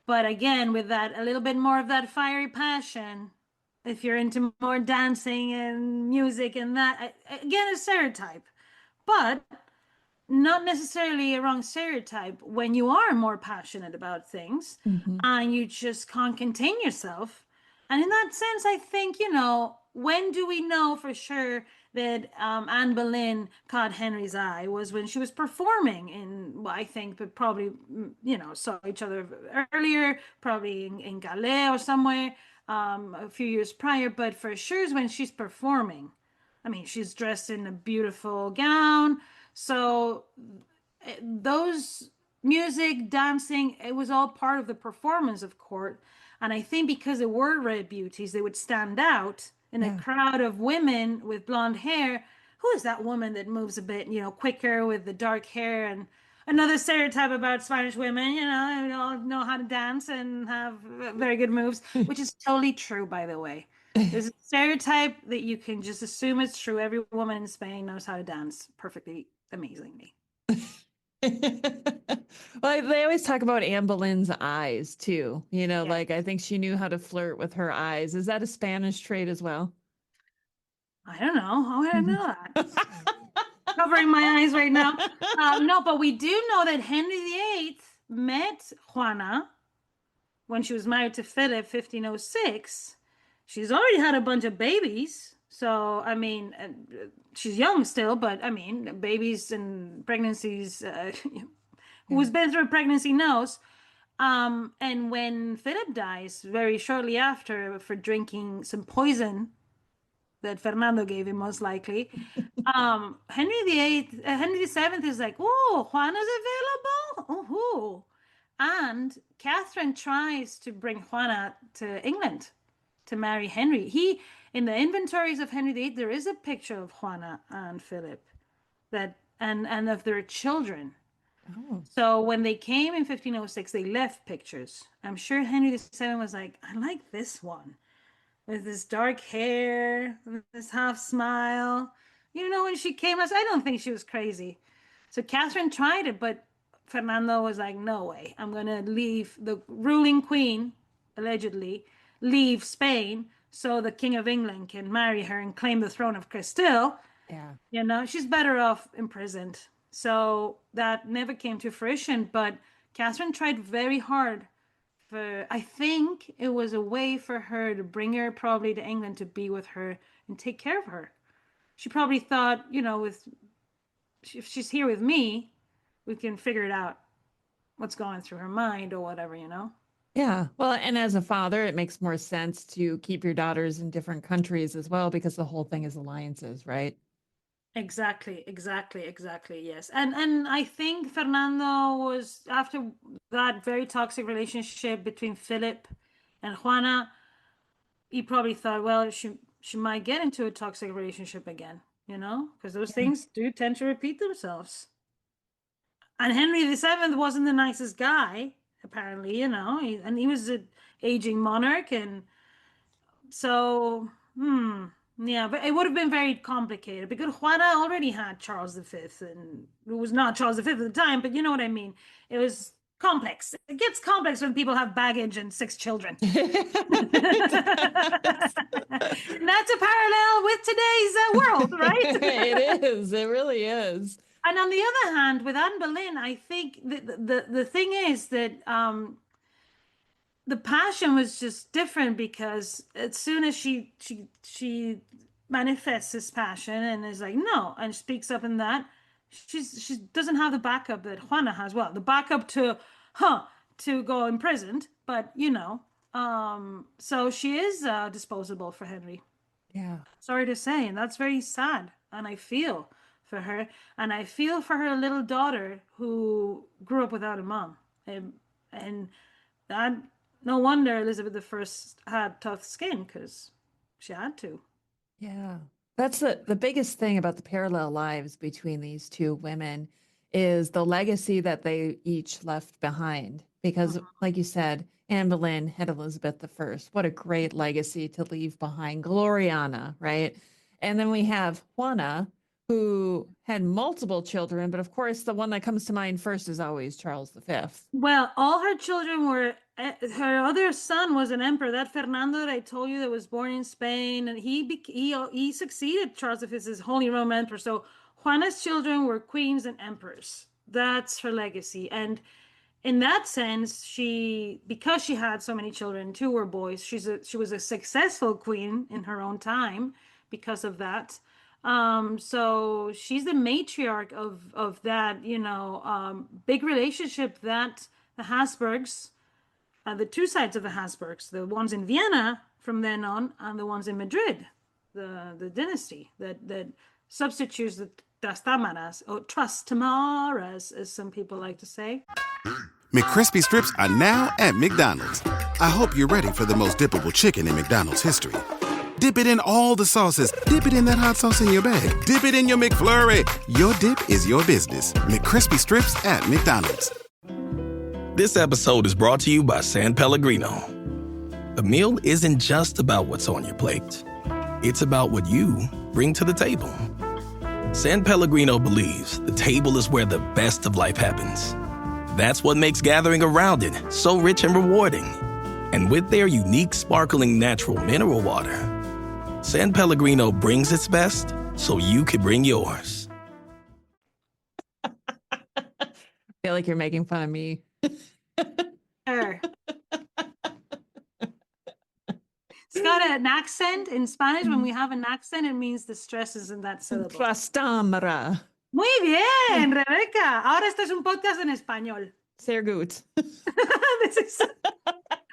But again, with that, a little bit more of that fiery passion, if you're into more dancing and music and that, again, a stereotype, but not necessarily a wrong stereotype when you are more passionate about things Mhm. and you just can't contain yourself. And in that sense, I think, when do we know for sure that Anne Boleyn caught Henry's eye was when she was performing in, well, I think, but probably, saw each other earlier, probably in Calais or somewhere a few years prior, but for sure is when she's performing. I mean, she's dressed in a beautiful gown. So those music, dancing, it was all part of the performance of court. And I think because they were red beauties, they would stand out in a Yeah. crowd of women with blonde hair. Who is that woman that moves a bit, quicker with the dark hair? And another stereotype about Spanish women, they all know how to dance and have very good moves, which is totally true, by the way. There's a stereotype that you can just assume it's true. Every woman in Spain knows how to dance perfectly, amazingly. Well, they always talk about Anne Boleyn's eyes too. Yeah. Like I think she knew how to flirt with her eyes. Is that a Spanish trait as well? I don't know. How would I know that? Covering my eyes right now. No, but we do know that Henry VIII met Juana when she was married to Philip, 1506. She's already had a bunch of babies. So, I mean, she's young still, but I mean, babies and pregnancies, Yeah. who's been through a pregnancy knows. And when Philip dies, very shortly after, for drinking some poison that Fernando gave him, most likely, Henry VII is like, oh, Juana's available. Oh, and Catherine tries to bring Juana to England to marry Henry. In the inventories of Henry VIII, there is a picture of Juana and Philip that and of their children. Oh. So when they came in 1506, they left pictures. I'm sure Henry VII was like, I like this one with this dark hair, this half smile. When she came, I don't think she was crazy. So Catherine tried it, but Fernando was like, no way. I'm going to leave the ruling queen, allegedly, leave Spain so the King of England can marry her and claim the throne of Castile. Yeah. She's better off imprisoned. So that never came to fruition. But Catherine tried very hard I think it was a way for her to bring her probably to England to be with her and take care of her. She probably thought, if she's here with me, we can figure it out what's going through her mind or whatever. Yeah. Well, and as a father, it makes more sense to keep your daughters in different countries as well because the whole thing is alliances, right? Exactly, exactly, exactly. Yes. And I think Fernando was after that very toxic relationship between Philip and Juana, he probably thought, well, she might get into a toxic relationship again, because those Yeah. things do tend to repeat themselves. And Henry VII wasn't the nicest guy, apparently, and he was an aging monarch, and so, yeah, but it would have been very complicated because Juana already had Charles V, and it was not Charles V at the time, but you know what I mean. It was complex. It gets complex when people have baggage and 6 children. And that's a parallel with today's world, right? It is. It really is. And on the other hand, with Anne Boleyn, I think the thing is that the passion was just different because as soon as she manifests this passion and is like no and speaks up in that, she doesn't have the backup that Juana has. Well, the backup to go imprisoned, but so she is disposable for Henry. Yeah. Sorry to say, and that's very sad. And I feel for her, and I feel for her little daughter who grew up without a mom, and that no wonder Elizabeth I had tough skin because she had to. Yeah. That's the biggest thing about the parallel lives between these two women is the legacy that they each left behind. Because, like you said, Anne Boleyn had Elizabeth I. What a great legacy to leave behind. Gloriana, right? And then we have Juana, who had multiple children, but of course, the one that comes to mind first is always Charles V. Well, all her children were. Her other son was an emperor. That Fernando that I told you that was born in Spain, and he succeeded Charles V as Holy Roman Emperor. So Juana's children were queens and emperors. That's her legacy, and in that sense, because she had so many children, 2 were boys. She was a successful queen in her own time because of that. So she's the matriarch of that, big relationship that the Habsburgs, the 2 sides of the Habsburgs, the ones in Vienna from then on, and the ones in Madrid, the dynasty that substitutes the Trastamaras or Trastamaras, as some people like to say. McCrispy strips are now at McDonald's. I hope you're ready for the most dippable chicken in McDonald's history. Dip it in all the sauces. Dip it in that hot sauce in your bag. Dip it in your McFlurry. Your dip is your business. McCrispy strips at McDonald's. This episode is brought to you by San Pellegrino. A meal isn't just about what's on your plate. It's about what you bring to the table. San Pellegrino believes the table is where the best of life happens. That's what makes gathering around it so rich and rewarding. And with their unique sparkling natural mineral water, San Pellegrino brings its best so you could bring yours. I feel like you're making fun of me. Sure. It's got an accent in Spanish. When we have an accent, it means the stress is in that syllable. Trastamara. Muy bien, Rebeca. Ahora este es un podcast en español. Sehr gut.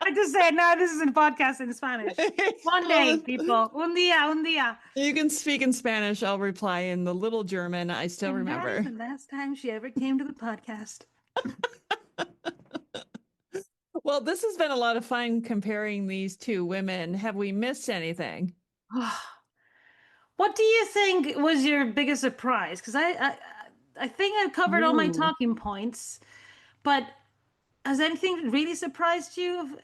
I just said, no, this is a podcast in Spanish. One day, people. Un día. You can speak in Spanish. I'll reply in the little German. I still remember. That is the last time she ever came to the podcast. Well, this has been a lot of fun comparing these two women. Have we missed anything? What do you think was your biggest surprise? Because I think I've covered all my talking points, but has anything really surprised you?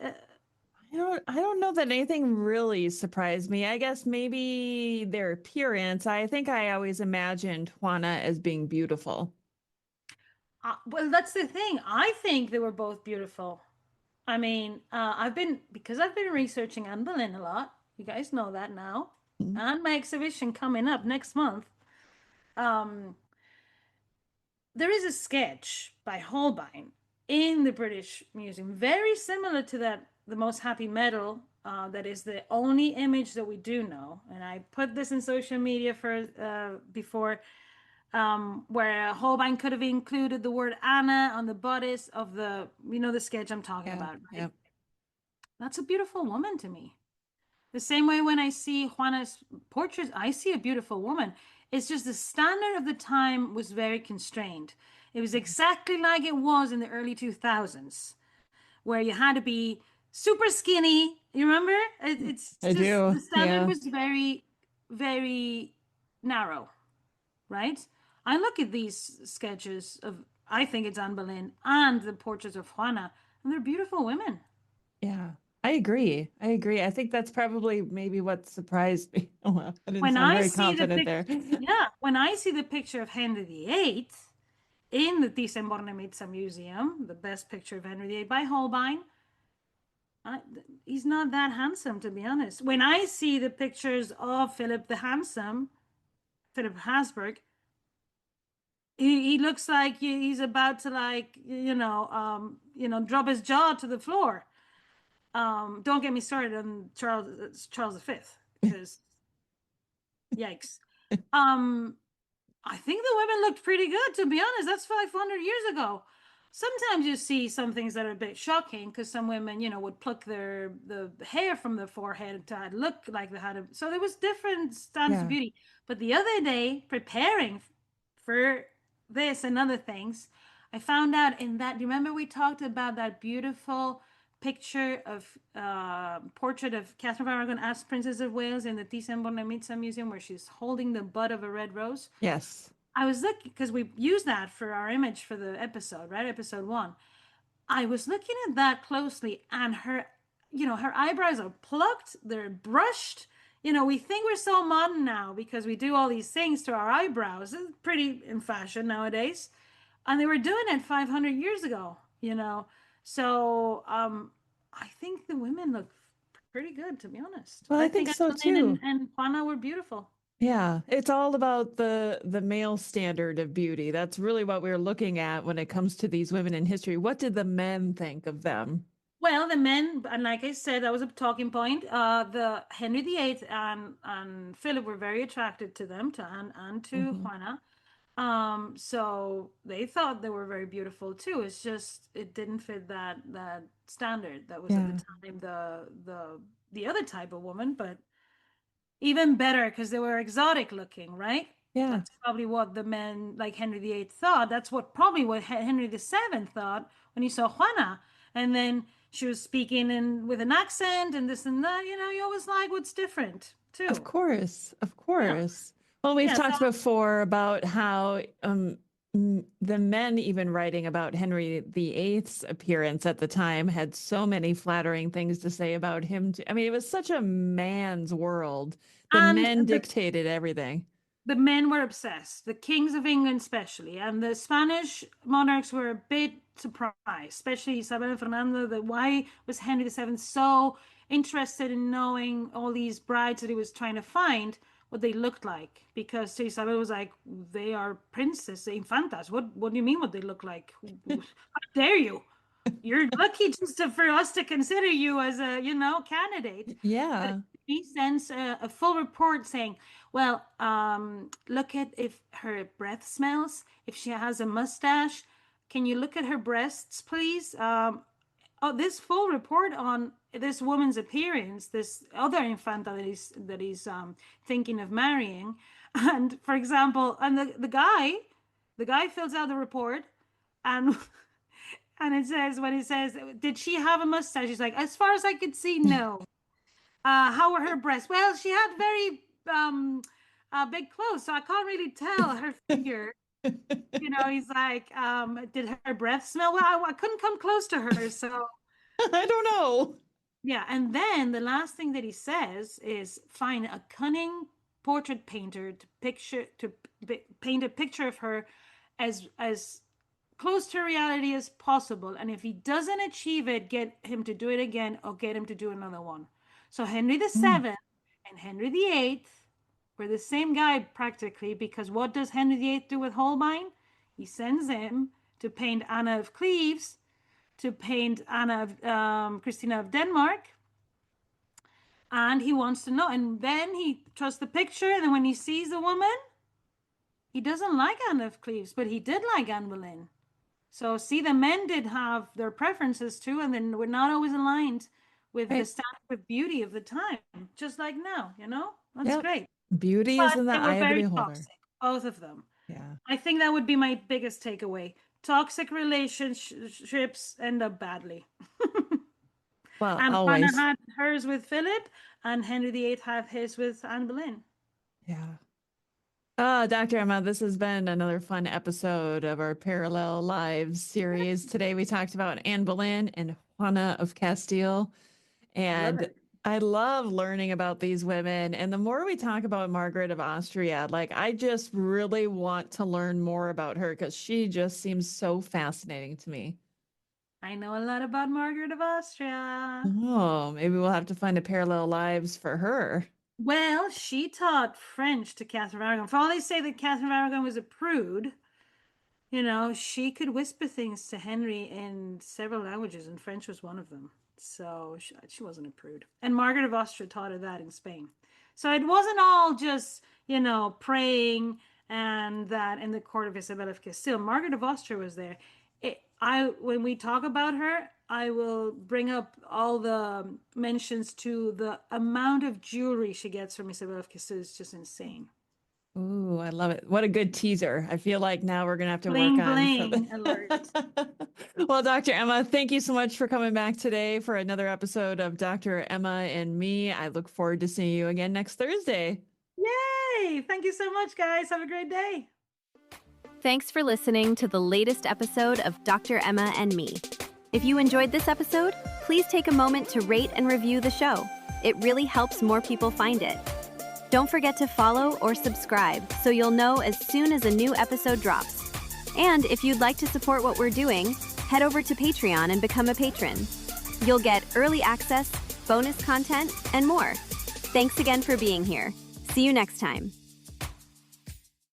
I don't know that anything really surprised me. I guess maybe their appearance. I think I always imagined Juana as being beautiful. Well, that's the thing. I think they were both beautiful. I mean, I've been researching Anne Boleyn a lot. You guys know that now. Mm-hmm. And my exhibition coming up next month. There is a sketch by Holbein in the British Museum, very similar to that, The Most Happy Medal. That is the only image that we do know. And I put this in social media before, where Holbein could have included the word Anna on the bodice of the sketch I'm talking about. Right? that's a beautiful woman to me. The same way when I see Juana's portraits, I see a beautiful woman. It's just the standard of the time was very constrained. It was exactly like it was in the early 2000s, where you had to be super skinny. You remember? It's I just do. the standard Yeah. was very, very narrow, right? I look at these sketches of, I think it's Anne Boleyn and the portraits of Juana, and they're beautiful women. Yeah. I agree. I agree. I think that's probably maybe what surprised me. Oh, well, I didn't When sound I very see the confident picture, there. yeah, when I see the picture of Henry VIII in the Thyssen-Bornemisza Museum, the best picture of Henry VIII by Holbein, I, he's not that handsome, to be honest. When I see the pictures of Philip the Handsome, Philip Habsburg, he looks like he's about to like drop his jaw to the floor. Don't get me started on Charles V, because yikes. Um, I think the women looked pretty good, to be honest. That's 500 years ago. Sometimes you see some things that are a bit shocking because some women, would pluck the hair from their forehead to look like they had a. So there was different standards of Yeah. beauty. But the other day, preparing for this and other things, I found out in that. Do you remember we talked about that beautiful picture of portrait of Catherine of Aragon as Princess of Wales in the Thyssen-Bornemisza Museum, where she's holding the bud of a red rose? Yes. I was looking because we used that for our image for the episode, right? Episode 1. I was looking at that closely, and her eyebrows are plucked, they're brushed. We think we're so modern now because we do all these things to our eyebrows. It's pretty in fashion nowadays. And they were doing it 500 years ago. So I think the women look pretty good, to be honest. Well, I I think think so Anne too. and Juana were beautiful. Yeah, it's all about the male standard of beauty. That's really what we're looking at when it comes to these women in history. What did the men think of them? Well, the men, and like I said, that was a talking point. The Henry VIII and Philip were very attracted to them, to Anne and to Hmm. Juana. So they thought they were very beautiful too. It's just it didn't fit that standard that was at the Yeah. time the other type of woman, but even better because they were exotic looking, right? Yeah. That's probably what the men like Henry VIII thought. That's probably what Henry VII thought when he saw Juana. And then she was speaking with an accent and this and that. You always like what's different Of too. course. Of Yeah. course. Well, we've Yeah. So talked before about how the men even writing about Henry VIII's appearance at the time had so many flattering things to say about him. I mean, it was such a man's world. The and men dictated everything. the men were obsessed, the kings of England especially, and the Spanish monarchs were a bit surprised, especially Isabel and Fernando, that why was Henry VII so interested in knowing all these brides that he was trying to find, what they looked like. Because Isabel was like, they are princess infantas. What do you mean what they look like? How dare you? You're lucky just for us to consider you as a, candidate. But Yeah. he sends a full report saying, well, look at if her breath smells, if she has a mustache. Can you look at her breasts, please? This full report on this woman's appearance, this other infanta that he's thinking of marrying. And for example, and the guy fills out the report and and it says, when it says, did she have a mustache? He's like, as far as I could see, no. How were her breasts? Well, she had very big clothes, so I can't really tell her figure. He's like, did her breath smell? Well, I couldn't come close to her, so I don't know. yeah. And then the last thing that he says is find a cunning portrait painter to paint a picture of her as close to reality as possible. And if he doesn't achieve it, get him to do it again or get him to do another one. So Henry the Mm. Seventh and Henry the Eighth were the same guy practically, because what does Henry the Eighth do with Holbein? He sends him to paint Anna of Cleves, to paint Anna of Christina of Denmark. And he wants to know. And then he trusts the picture. And then when he sees the woman, he doesn't like Anna of Cleves, but he did like Anne Boleyn. So see, the men did have their preferences too, and then we're not always aligned with the standard of beauty of the time, just like now, That's great. Beauty But is in the they were eye of the very beholder. toxic, both of them. Yeah. I think that would be my biggest takeaway. Toxic relationships end up badly. Well, And always. Juana had hers with Philip, and Henry VIII had his with Anne Boleyn. Yeah. Dr. Emma, this has been another fun episode of our Parallel Lives series. Today we talked about Anne Boleyn and Juana of Castile. And I love learning about these women. And the more we talk about Margaret of Austria, like I just really want to learn more about her because she just seems so fascinating to me. I know a lot about Margaret of Austria. Oh, maybe we'll have to find a Parallel Lives for her. Well, she taught French to Catherine of Aragon. For all they say that Catherine of Aragon was a prude, she could whisper things to Henry in several languages, and French was one of them. So she wasn't a prude. And Margaret of Austria taught her that in Spain. So it wasn't all just, praying and that in the court of Isabella of Castile. Margaret of Austria was there. When we talk about her, I will bring up all the mentions to the amount of jewelry she gets from Isabella of Castile is just insane. Ooh, I love it. What a good teaser. I feel like now we're going to have to Bling, work on bling alert. Well, Dr. Emma, thank you so much for coming back today for another episode of Dr. Emma and Me. I look forward to seeing you again next Thursday. Yay! Thank you so much, guys. Have a great day. Thanks for listening to the latest episode of Dr. Emma and Me. If you enjoyed this episode, please take a moment to rate and review the show. It really helps more people find it. Don't forget to follow or subscribe so you'll know as soon as a new episode drops. And if you'd like to support what we're doing, head over to Patreon and become a patron. You'll get early access, bonus content, and more. Thanks again for being here. See you next time.